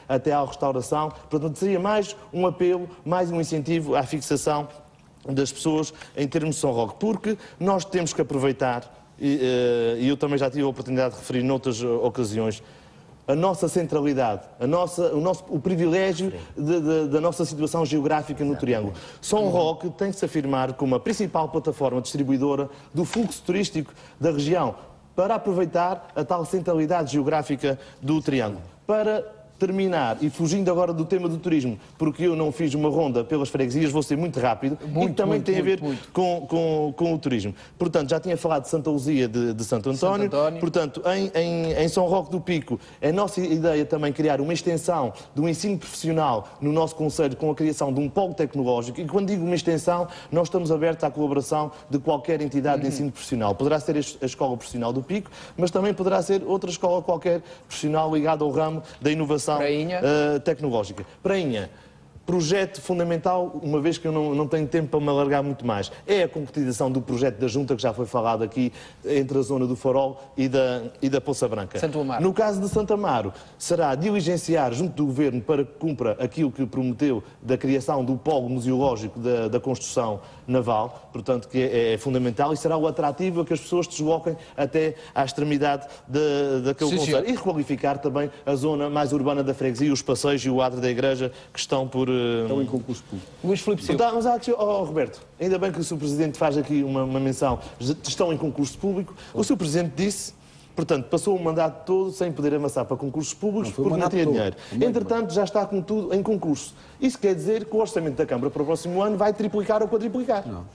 até à restauração. Portanto, seria mais um apelo, mais um incentivo à fixação das pessoas em termos de São Roque, porque nós temos que aproveitar, e eu também já tive a oportunidade de referir noutras ocasiões, a nossa centralidade, o privilégio da nossa situação geográfica no Triângulo. São Roque tem que se afirmar como a principal plataforma distribuidora do fluxo turístico da região. para aproveitar a tal centralidade geográfica do Triângulo. Para terminar, e fugindo agora do tema do turismo, porque eu não fiz uma ronda pelas freguesias, vou ser muito rápido, e que também tem a ver com o turismo. Portanto, já tinha falado de Santa Luzia de Santo António. Portanto, em São Roque do Pico, a nossa ideia também é criar uma extensão do ensino profissional no nosso concelho com a criação de um polo tecnológico, e quando digo uma extensão, nós estamos abertos à colaboração de qualquer entidade de ensino profissional. Poderá ser a Escola Profissional do Pico, mas também poderá ser outra escola qualquer profissional ligada ao ramo da inovação tecnológica. Prainha, projeto fundamental, uma vez que eu não tenho tempo para me alargar muito mais, é a concretização do projeto da Junta, que já foi falado aqui, entre a zona do Farol e da Poça Branca. Santo Amaro. No caso de Santo Amaro, será diligenciar junto do Governo para que cumpra aquilo que prometeu da criação do polo museológico da construção naval, portanto, que é fundamental, e será o atrativo a que as pessoas desloquem até à extremidade daquele concelho. E requalificar também a zona mais urbana da freguesia, os passeios e o adro da igreja, que estão em concurso público. Luís Filipe Silva. Mas, Roberto, ainda bem que o Sr. Presidente faz aqui uma menção. Estão em concurso público. O Sr. Presidente disse, portanto, passou o mandato todo sem poder avançar para concursos públicos porque não tinha dinheiro. Entretanto, já está com tudo em concurso. Isso quer dizer que o orçamento da Câmara para o próximo ano vai triplicar ou quadriplicar. Não.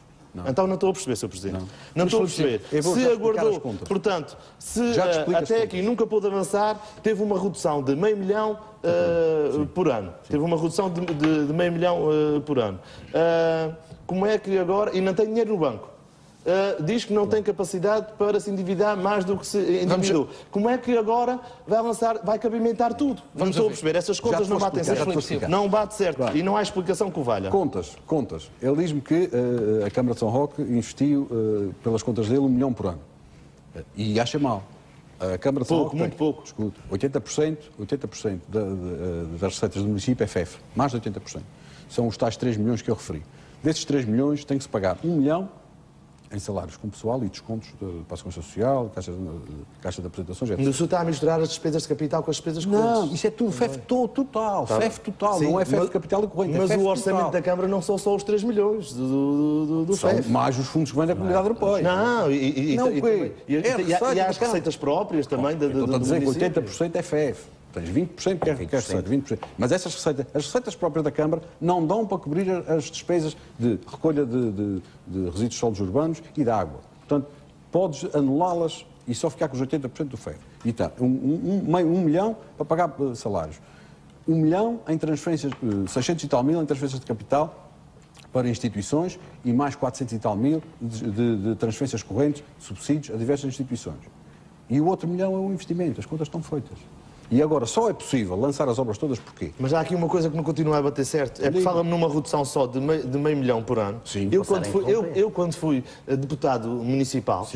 Então não estou a perceber, Sr. Presidente. Não estou a perceber. Se aguardou, portanto, se até aqui nunca pôde avançar, teve uma redução de $500 mil por ano. Teve uma redução de $500 mil por ano. Como é que agora... E não tem dinheiro no banco. Diz que não tem capacidade para se endividar mais do que se endividou. Como é que agora vai lançar, vai cabimentar tudo? Não estou a perceber. Essas contas não batem certo. Não bate certo. Claro. E não há explicação que o valha. Contas. Ele diz-me que a Câmara de São Roque investiu, pelas contas dele, $1 milhão por ano. E acha mal. A Câmara de São Roque muito pouco. Escute, 80% das receitas do município é FEF. Mais de 80%. São os tais 3 milhões que eu referi. Desses 3 milhões tem que se pagar 1 milhão em salários com pessoal e descontos para a Segurança Social, Caixa de Apresentações, etc. O senhor está a misturar as despesas de capital com as despesas correntes? Não, isso é tudo FEF total. FEF total, não é FEF de capital e corrente. Mas o orçamento da Câmara não são só os 3 milhões do FEF. Mais os fundos que vêm da Comunidade Europeia. Não, e as receitas próprias também do município. Estou a dizer que 80% é FEF. Tens 20% que é receita, 20%. Mas essas receitas, as receitas próprias da Câmara, não dão para cobrir as despesas de recolha de resíduos sólidos urbanos e da água. Portanto, podes anulá-las e só ficar com os 80% do FEF. E está, 1 milhão para pagar salários. 1 milhão em transferências, 600 e tal mil em transferências de capital para instituições e mais 400 e tal mil de transferências correntes, subsídios a diversas instituições. E o outro 1 milhão é um investimento, as contas estão feitas. E agora só é possível lançar as obras todas porquê? Mas há aqui uma coisa que não continua a bater certo. É que fala-me numa redução só de $500 mil por ano. Sim. Eu quando fui deputado municipal,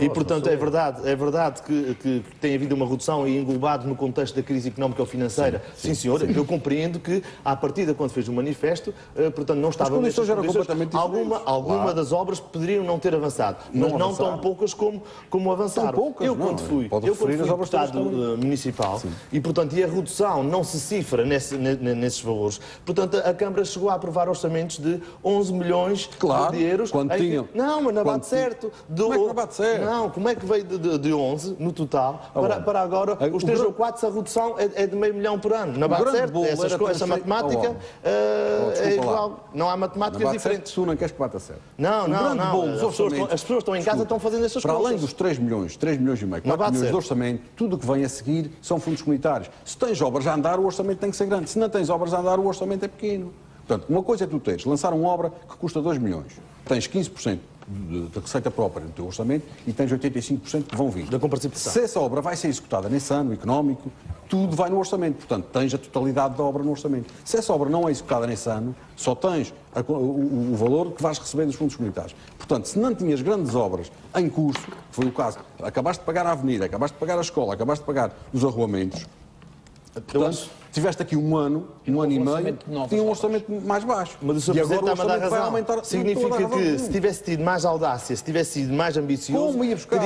e portanto é verdade que tem havido uma redução e englobado no contexto da crise económica ou financeira. Sim, senhor, eu compreendo que à partida quando fez o manifesto, portanto não estava nestas condições. Alguma das obras poderiam não ter avançado, mas não tão poucas como avançaram. Eu quando fui deputado municipal, e, portanto, a redução não se cifra nesses valores. Portanto, a Câmara chegou a aprovar orçamentos de 11 milhões de euros. Não, mas não bate certo. Como é que não bate certo? Não, como é que veio de 11 no total para agora? Os 3 ou 4, a redução é de $500 mil por ano. Não bate certo. Essa matemática é igual. Não há matemáticas diferentes. Tu não queres que bata certo. Não. As pessoas estão em casa e estão fazendo essas coisas. Para além dos 3 milhões e meio, 4 milhões de orçamento, tudo o que vem a seguir são fundos comunitários. Se tens obras a andar, o orçamento tem que ser grande. Se não tens obras a andar, o orçamento é pequeno. Portanto, uma coisa é tu teres, lançar uma obra que custa 2 milhões. Tens 15% de receita própria no teu orçamento e tens 85% que vão vir. Da comparticipação. Se essa obra vai ser executada nesse ano económico, tudo vai no orçamento. Portanto, tens a totalidade da obra no orçamento. Se essa obra não é executada nesse ano, só tens o valor que vais receber dos fundos comunitários. Portanto, se não tinhas grandes obras em curso, que foi o caso, acabaste de pagar a avenida, acabaste de pagar a escola, acabaste de pagar os arruamentos, portanto, Tiveste aqui um ano e meio, tinha um orçamento mais baixo. Mas o Sr. E Presidente agora o está-me a dar orçamento vai razão. aumentar. Significa que se tivesse tido mais audácia, se tivesse sido mais ambicioso, Como ia buscar?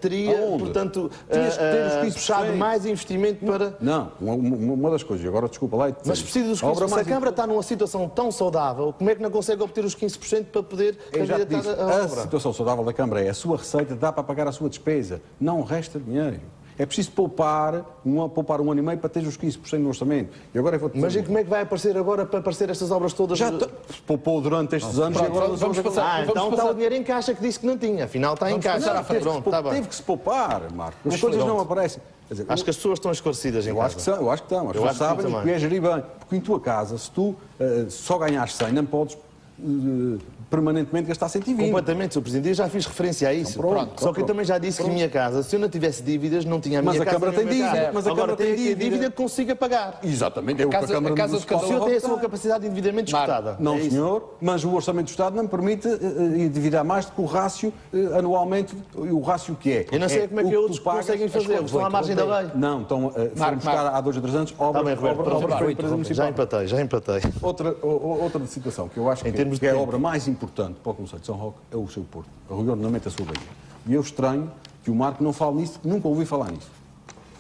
teria Aonde? portanto, Tinhas que ter os 15%. puxado mais investimento para... Não, uma das coisas, agora desculpa lá... Mas precisa dos 15%. Se a Câmara está numa situação tão saudável, como é que não consegue obter os 15% para poder Eu já te disse, candidatar a a obra? situação saudável da Câmara é a sua receita, dá para pagar a sua despesa, não resta dinheiro. É preciso poupar um ano e meio para ter os 15% no orçamento. E agora eu vou Mas e como é que vai aparecer agora para aparecer estas obras todas? já poupou durante estes anos e agora vamos passar. Então está o dinheiro em caixa que disse que não tinha. Afinal está em caixa. Pronto, está bem. Teve que se poupar, Marco. As Mas coisas pronto. não aparecem. Quer dizer, Acho que as pessoas estão esclarecidas em eu casa. acho que são, eu acho que estão. As Eu pessoas acho que sabem também. que é gerir bem. Porque em tua casa, se tu só ganhares 100, não podes permanentemente gastar 120. Completamente, Sr. Presidente. Eu já fiz referência a isso. Pronto, Só que eu também já disse que a minha casa, se eu não tivesse dívidas, não tinha a minha Mas a casa. Câmara nem o tem meu dívida, carro. mas a Agora Câmara tem tem a dívida. dívida que consiga pagar. Exatamente, é o que a casa- Câmara a casa nos de cada O coloca. senhor tem a sua capacidade de endividamento esgotada. Não, É isso. senhor, mas o Orçamento do Estado não permite endividar mais do que o rácio anualmente, o rácio que é. Eu não sei como é que o outros tu pagas, conseguem fazer. Estão à margem da lei. Não, estão foram buscar há 2 ou 3 anos obras, Está bem, Roberto, obras pronto, para a empresa municipal. já empatei. Outra situação que eu acho termos que de é a tempo. obra mais importante para o Conselho de São Roque é o seu Porto, o reordenamento da sua baía. E eu estranho que o Marco não fale nisso, nunca ouvi falar nisso,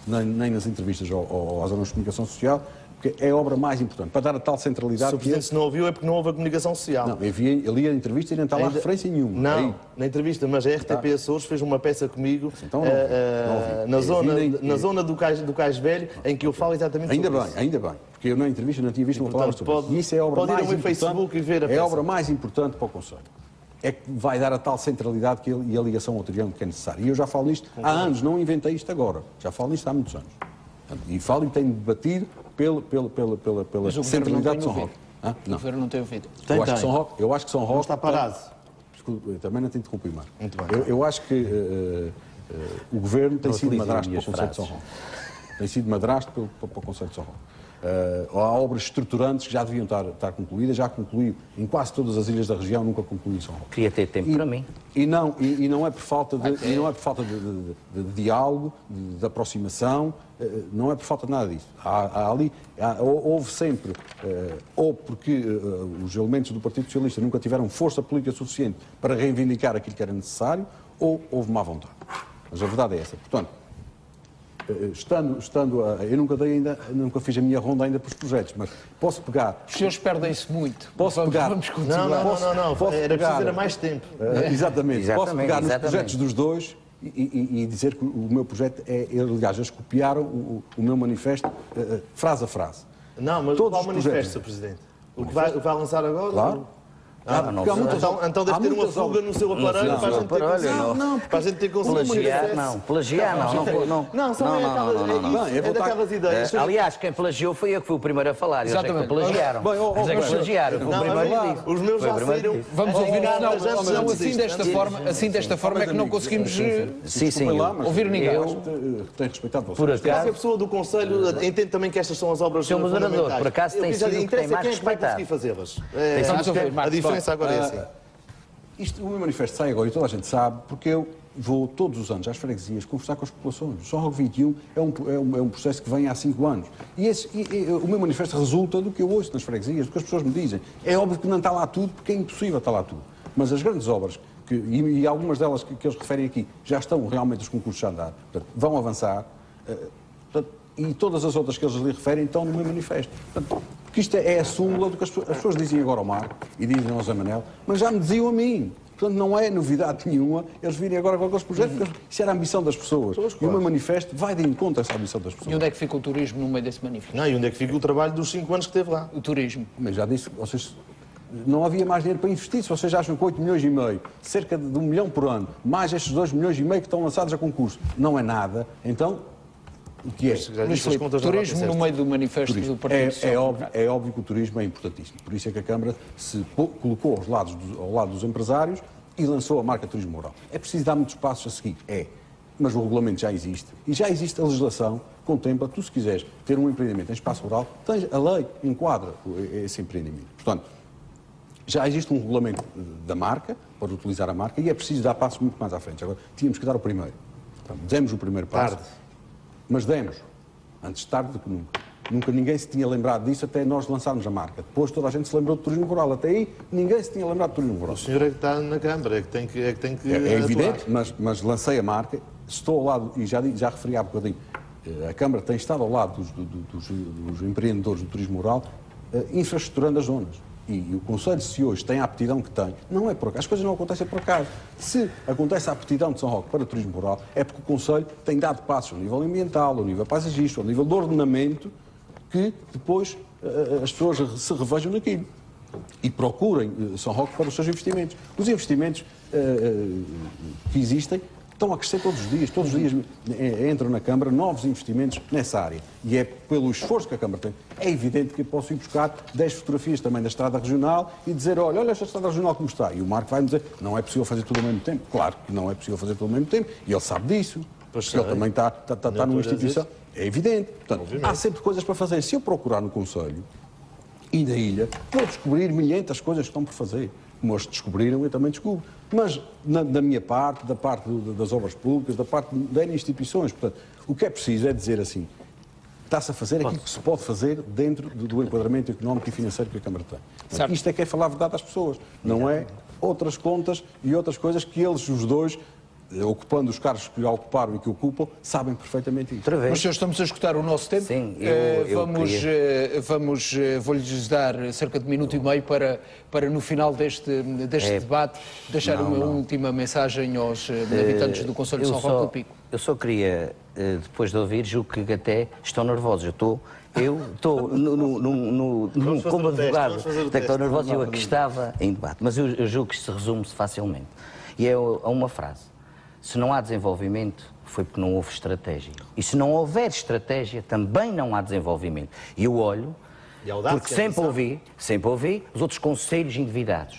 nem nas entrevistas às órgãos de comunicação social, porque é a obra mais importante, para dar a tal centralidade Se o Presidente se não ouviu é porque não houve a comunicação social. Não, eu li a entrevista e não está lá Ainda- referência nenhuma. Não, Aí. na entrevista, mas a RTP Açores fez uma peça comigo Então não ouvi. na, Eu zona, vi na zona do Cais Velho, em que eu falo exatamente Ainda sobre bem, isso. ainda bem, porque eu na entrevista não tinha visto uma palavra portanto, sobre isso. pode- E isso é a obra pode ir mais ao meu importante. Facebook e ver a É peça. a obra mais importante para o Conselho. É que vai dar a tal centralidade e a ligação ao triângulo que é necessária. E eu já falo nisto há anos, não inventei isto agora. Já falo nisto há muitos anos. E falo e tenho debatido pela Mas o Governo não centralidade tem de São ouvido. Roque. Hã? O Não. Governo não tem ouvido. Tem. Eu acho que São Roque... está parado. Desculpe, eu também não te interrompi, Marco. Muito bem. Eu acho que o Governo tem sido utilizem madrasto para o minhas Conselho de São frases. Roque. Tem sido madrasto para o Conselho de São Roque. Há obras estruturantes que já deviam estar concluídas, já concluiu em quase todas as ilhas da região, nunca concluiu em São Roque. Queria ter tempo para mim. E não é por falta de diálogo, de aproximação, não é por falta de nada disso. Houve sempre, ou porque os elementos do Partido Socialista nunca tiveram força política suficiente para reivindicar aquilo que era necessário, ou houve má vontade. Mas a verdade é essa. Portanto, eu nunca fiz a minha ronda ainda pelos projetos, mas posso pegar... Os senhores perdem-se muito. Posso pegar... Vamos continuar. Não. Posso Era pegar- preciso ter mais tempo. Exatamente. Posso pegar nos exatamente. projetos dos dois e dizer que o meu projeto aliás, eles copiaram o meu manifesto frase a frase. Não, mas Todos qual os manifesto, projetos. Sr. Presidente? O que vai lançar agora? Claro. Então deve ter uma fuga no seu aparelho para a gente ter para a gente ter Plagiar, não. Plagiar, não. Não, são daquelas ideias. Aliás, quem plagiou foi eu que fui o primeiro a falar. Eles é que Exatamente. plagiaram. Bem, Eles é que plagiaram. Eu fui o primeiro a dizer. Os meus Foi o já primeiro saíram. que disse. Vamos ouvir, não, assim desta forma é que não conseguimos Sim, sim. Lá, mas ouvir ninguém. eu tenho respeitado vocês. Por Qualquer acaso, pessoa do Conselho entende também que estas são as obras Seu moderador, fundamentais. por acaso, tem sido o que tem interessa mais quem é que vai respeitado. conseguir fazê-las. Vamos ouvir, A Marcos. diferença agora é assim. O meu manifesto sai agora e toda a gente sabe, porque eu vou todos os anos às freguesias conversar com as populações. O São Roque 21 é um processo que vem há 5 anos. E o meu manifesto resulta do que eu ouço nas freguesias, do que as pessoas me dizem. É óbvio que não está lá tudo, porque é impossível estar lá tudo. Mas as grandes obras, e algumas delas que eles referem aqui, já estão realmente os concursos a andar, portanto, vão avançar. E todas as outras que eles lhe referem estão no meu manifesto. Portanto, porque isto é a súmula do que as pessoas dizem agora ao Marco e dizem ao Zé Manel, mas já me diziam a mim. Portanto, não é novidade nenhuma eles virem agora com aqueles projetos, porque isso era a ambição das pessoas. E o meu manifesto vai de encontro a essa ambição das E pessoas. onde é que fica o turismo no meio desse manifesto? Não, e onde é que fica o trabalho dos 5 anos que teve lá? O turismo. Mas já disse, vocês, não havia mais dinheiro para investir. Se vocês acham que 8 milhões e meio, cerca de 1 milhão por ano, mais estes 2 milhões e meio que estão lançados a concurso, não é nada, então... O que é? Já Luís disse as Filipe, contas não turismo batem no certo. meio do manifesto do Partido Social É óbvio que o turismo é importantíssimo. Por isso é que a Câmara se colocou ao lado dos empresários e lançou a marca Turismo Rural. É preciso dar muitos passos a seguir? É. Mas o regulamento já existe. E já existe a legislação que contempla que tu, se quiseres ter um empreendimento em espaço rural, a lei enquadra esse empreendimento. Portanto, já existe um regulamento da marca, para utilizar a marca, e é preciso dar passos muito mais à frente. Agora, tínhamos que dar o primeiro. Então, demos o primeiro passo. Tarde. Mas demos, antes tarde do que nunca. Nunca ninguém se tinha lembrado disso até nós lançarmos a marca. Depois toda a gente se lembrou de turismo rural. Até aí ninguém se tinha lembrado de turismo rural. O senhor é que está na Câmara, é que tem que É evidente, mas lancei a marca, estou ao lado, e já referi há bocadinho, a Câmara tem estado ao lado dos empreendedores do turismo rural, infraestruturando as zonas. E o Conselho, se hoje tem a aptidão que tem, não é por acaso, as coisas não acontecem por acaso. Se acontece a aptidão de São Roque para o turismo rural, é porque o Conselho tem dado passos ao nível ambiental, ao nível paisagístico, ao nível de ordenamento, que depois as pessoas se revejam naquilo e procurem São Roque para os seus investimentos. Os investimentos que existem estão a crescer todos os dias entram na Câmara novos investimentos nessa área. E é pelo esforço que a Câmara tem. É evidente que eu posso ir buscar 10 fotografias também da Estrada Regional e dizer, olha esta Estrada Regional como está. E o Marco vai-me dizer, não é possível fazer tudo ao mesmo tempo. Claro que não é possível fazer tudo ao mesmo tempo. E ele sabe disso. Porque ele também está numa instituição. É evidente. Portanto, há sempre coisas para fazer. Se eu procurar no Conselho e na ilha, vou descobrir milhentas coisas que estão por fazer. Como eles descobriram, eu também descubro. Mas da minha parte, da parte das obras públicas, da parte das instituições, portanto, o que é preciso é dizer assim, está-se a fazer aquilo que se pode fazer dentro do enquadramento económico e financeiro que a Câmara tem. Portanto, isto é que é falar a verdade às pessoas, não é outras contas e outras coisas que eles, os dois, ocupando os cargos que já ocuparam e que ocupam, sabem perfeitamente isso. Mas, senhores, estamos a esgotar o nosso tempo. Sim, vou-lhes dar cerca de minuto e meio para no final deste debate, deixar uma última mensagem aos habitantes do Conselho de São Roque do Pico. Eu só queria, depois de ouvir, julgo que até estão nervosos. Eu estou como advogado, até que estou nervoso, eu aqui estava em debate. Mas eu julgo que isto se resume-se facilmente. E é uma frase. Se não há desenvolvimento, foi porque não houve estratégia. E se não houver estratégia, também não há desenvolvimento. E eu olho, porque sempre ouvi os outros conselhos endividados,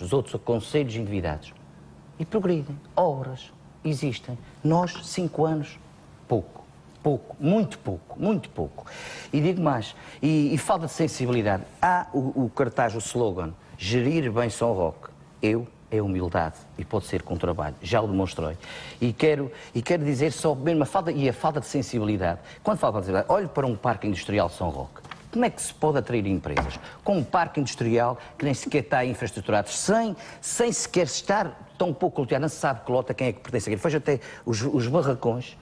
E progridem. Obras existem. Nós, 5 anos, pouco, muito pouco. E digo mais, e falta de sensibilidade. Há o cartaz, o slogan, gerir bem São Roque. É humildade e pode ser com trabalho, já o demonstrei. E quero dizer só mesmo a falta de sensibilidade. Quando falo de sensibilidade, olho para um parque industrial de São Roque. Como é que se pode atrair empresas? Com um parque industrial que nem sequer está infraestruturado, sem sequer estar tão pouco loteado, não se sabe que lota quem é que pertence a quem. Veja até os barracões,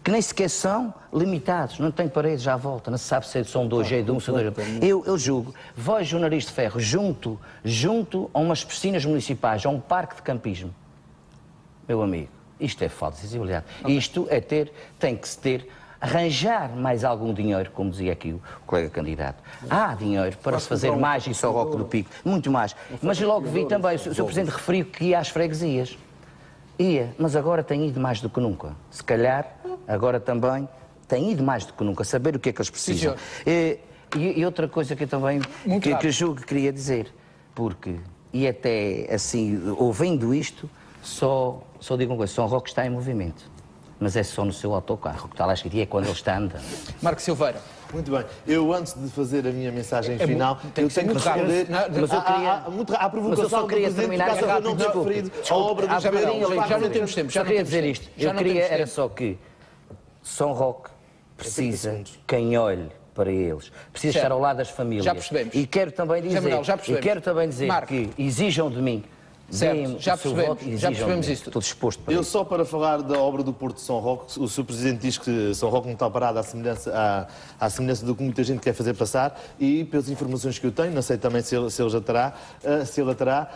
que nem sequer são limitados, não tem paredes à volta, não se sabe se são 2G de um, se são 2G. Eu julgo, vejo o nariz de ferro junto a umas piscinas municipais, a um parque de campismo. Meu amigo, isto é falta de sensibilidade. Isto tem que se ter, arranjar mais algum dinheiro, como dizia aqui o colega candidato. Há dinheiro para se fazer mais em São Roque do Pico, muito mais. Mas eu logo vi também, o Sr. Presidente referiu que ia às freguesias. Mas agora tem ido mais do que nunca. Se calhar, agora também, tem ido mais do que nunca, saber o que é que eles precisam. E outra coisa que eu também que julgo que queria dizer, porque, e até assim, ouvindo isto, só digo uma coisa, São Roque está em movimento, mas é só no seu autocarro, que está lá escrito, e é quando ele está andando. Marco Silveira. Muito bem. Eu, antes de fazer a minha mensagem final, tenho que responder. Mas eu queria... A provocação eu só queria terminar... não ter referido a obra dos já não temos tempo. Já queria dizer isto. Era só que São Roque precisa quem olhe para eles. Precisa estar ao lado das famílias. Já percebemos. E quero também dizer que exijam de mim. Certo, já percebemos isso. Estou disposto para isso. Só para falar da obra do Porto de São Roque, o Sr. Presidente diz que São Roque não está parado à semelhança do que muita gente quer fazer passar, e pelas informações que eu tenho, não sei também se ele a terá,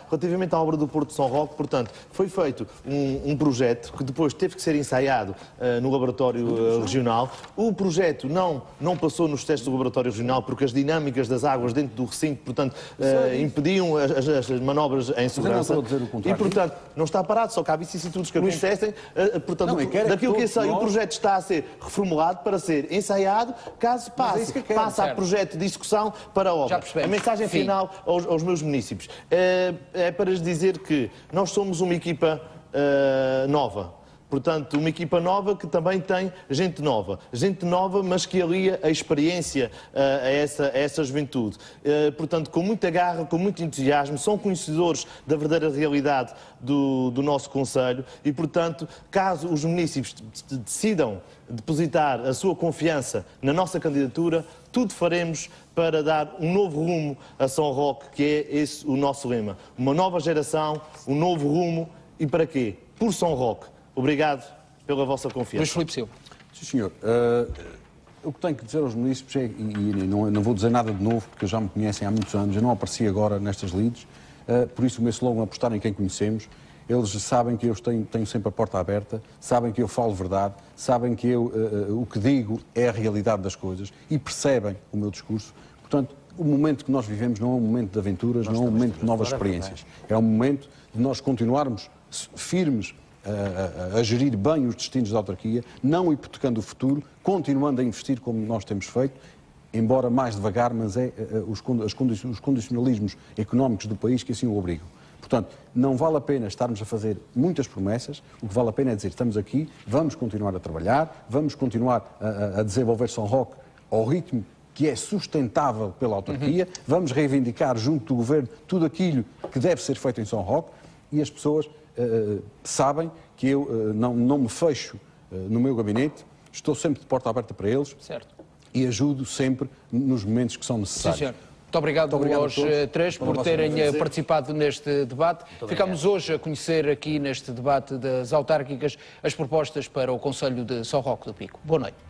relativamente à obra do Porto de São Roque, portanto, foi feito um projeto que depois teve que ser ensaiado no laboratório regional. O projeto não passou nos testes do laboratório regional porque as dinâmicas das águas dentro do recinto, portanto, impediam as manobras em segurança. E, portanto, não está parado, só que há vicissitudes que acontecem. Portanto, daquilo que eu sei, o projeto está a ser reformulado para ser ensaiado, caso passe a projeto de execução para a obra. A mensagem final aos meus munícipes é para lhes dizer que nós somos uma equipa nova. Portanto, uma equipa nova que também tem gente nova, mas que alia a experiência a essa juventude. Portanto, com muita garra, com muito entusiasmo, são conhecedores da verdadeira realidade do nosso concelho e, portanto, caso os municípios decidam depositar a sua confiança na nossa candidatura, tudo faremos para dar um novo rumo a São Roque, que é esse o nosso lema. Uma nova geração, um novo rumo, e para quê? Por São Roque. Obrigado pela vossa confiança. Luís Filipe Silva. Sim, senhor. O que tenho que dizer aos municípios é, e não vou dizer nada de novo, porque já me conhecem há muitos anos, eu não apareci agora nestas lides, por isso o meu slogan é apostar em quem conhecemos. Eles sabem que eu tenho sempre a porta aberta, sabem que eu falo verdade, sabem que o que digo é a realidade das coisas e percebem o meu discurso. Portanto, o momento que nós vivemos não é um momento de aventuras, não é um momento de novas experiências. É um momento de nós continuarmos firmes a gerir bem os destinos da autarquia, não hipotecando o futuro, continuando a investir como nós temos feito, embora mais devagar, mas os condicionalismos económicos do país que assim o obrigam. Portanto, não vale a pena estarmos a fazer muitas promessas, o que vale a pena é dizer, estamos aqui, vamos continuar a trabalhar, vamos continuar a desenvolver São Roque ao ritmo que é sustentável pela autarquia, vamos reivindicar junto do Governo tudo aquilo que deve ser feito em São Roque e as pessoas sabem que eu não me fecho no meu gabinete, estou sempre de porta aberta para eles. Certo. E ajudo sempre nos momentos que são necessários. Sim, senhor. Muito obrigado aos três por terem participado neste debate. Ficamos hoje a conhecer aqui neste debate das autárquicas as propostas para o Concelho de São Roque do Pico. Boa noite.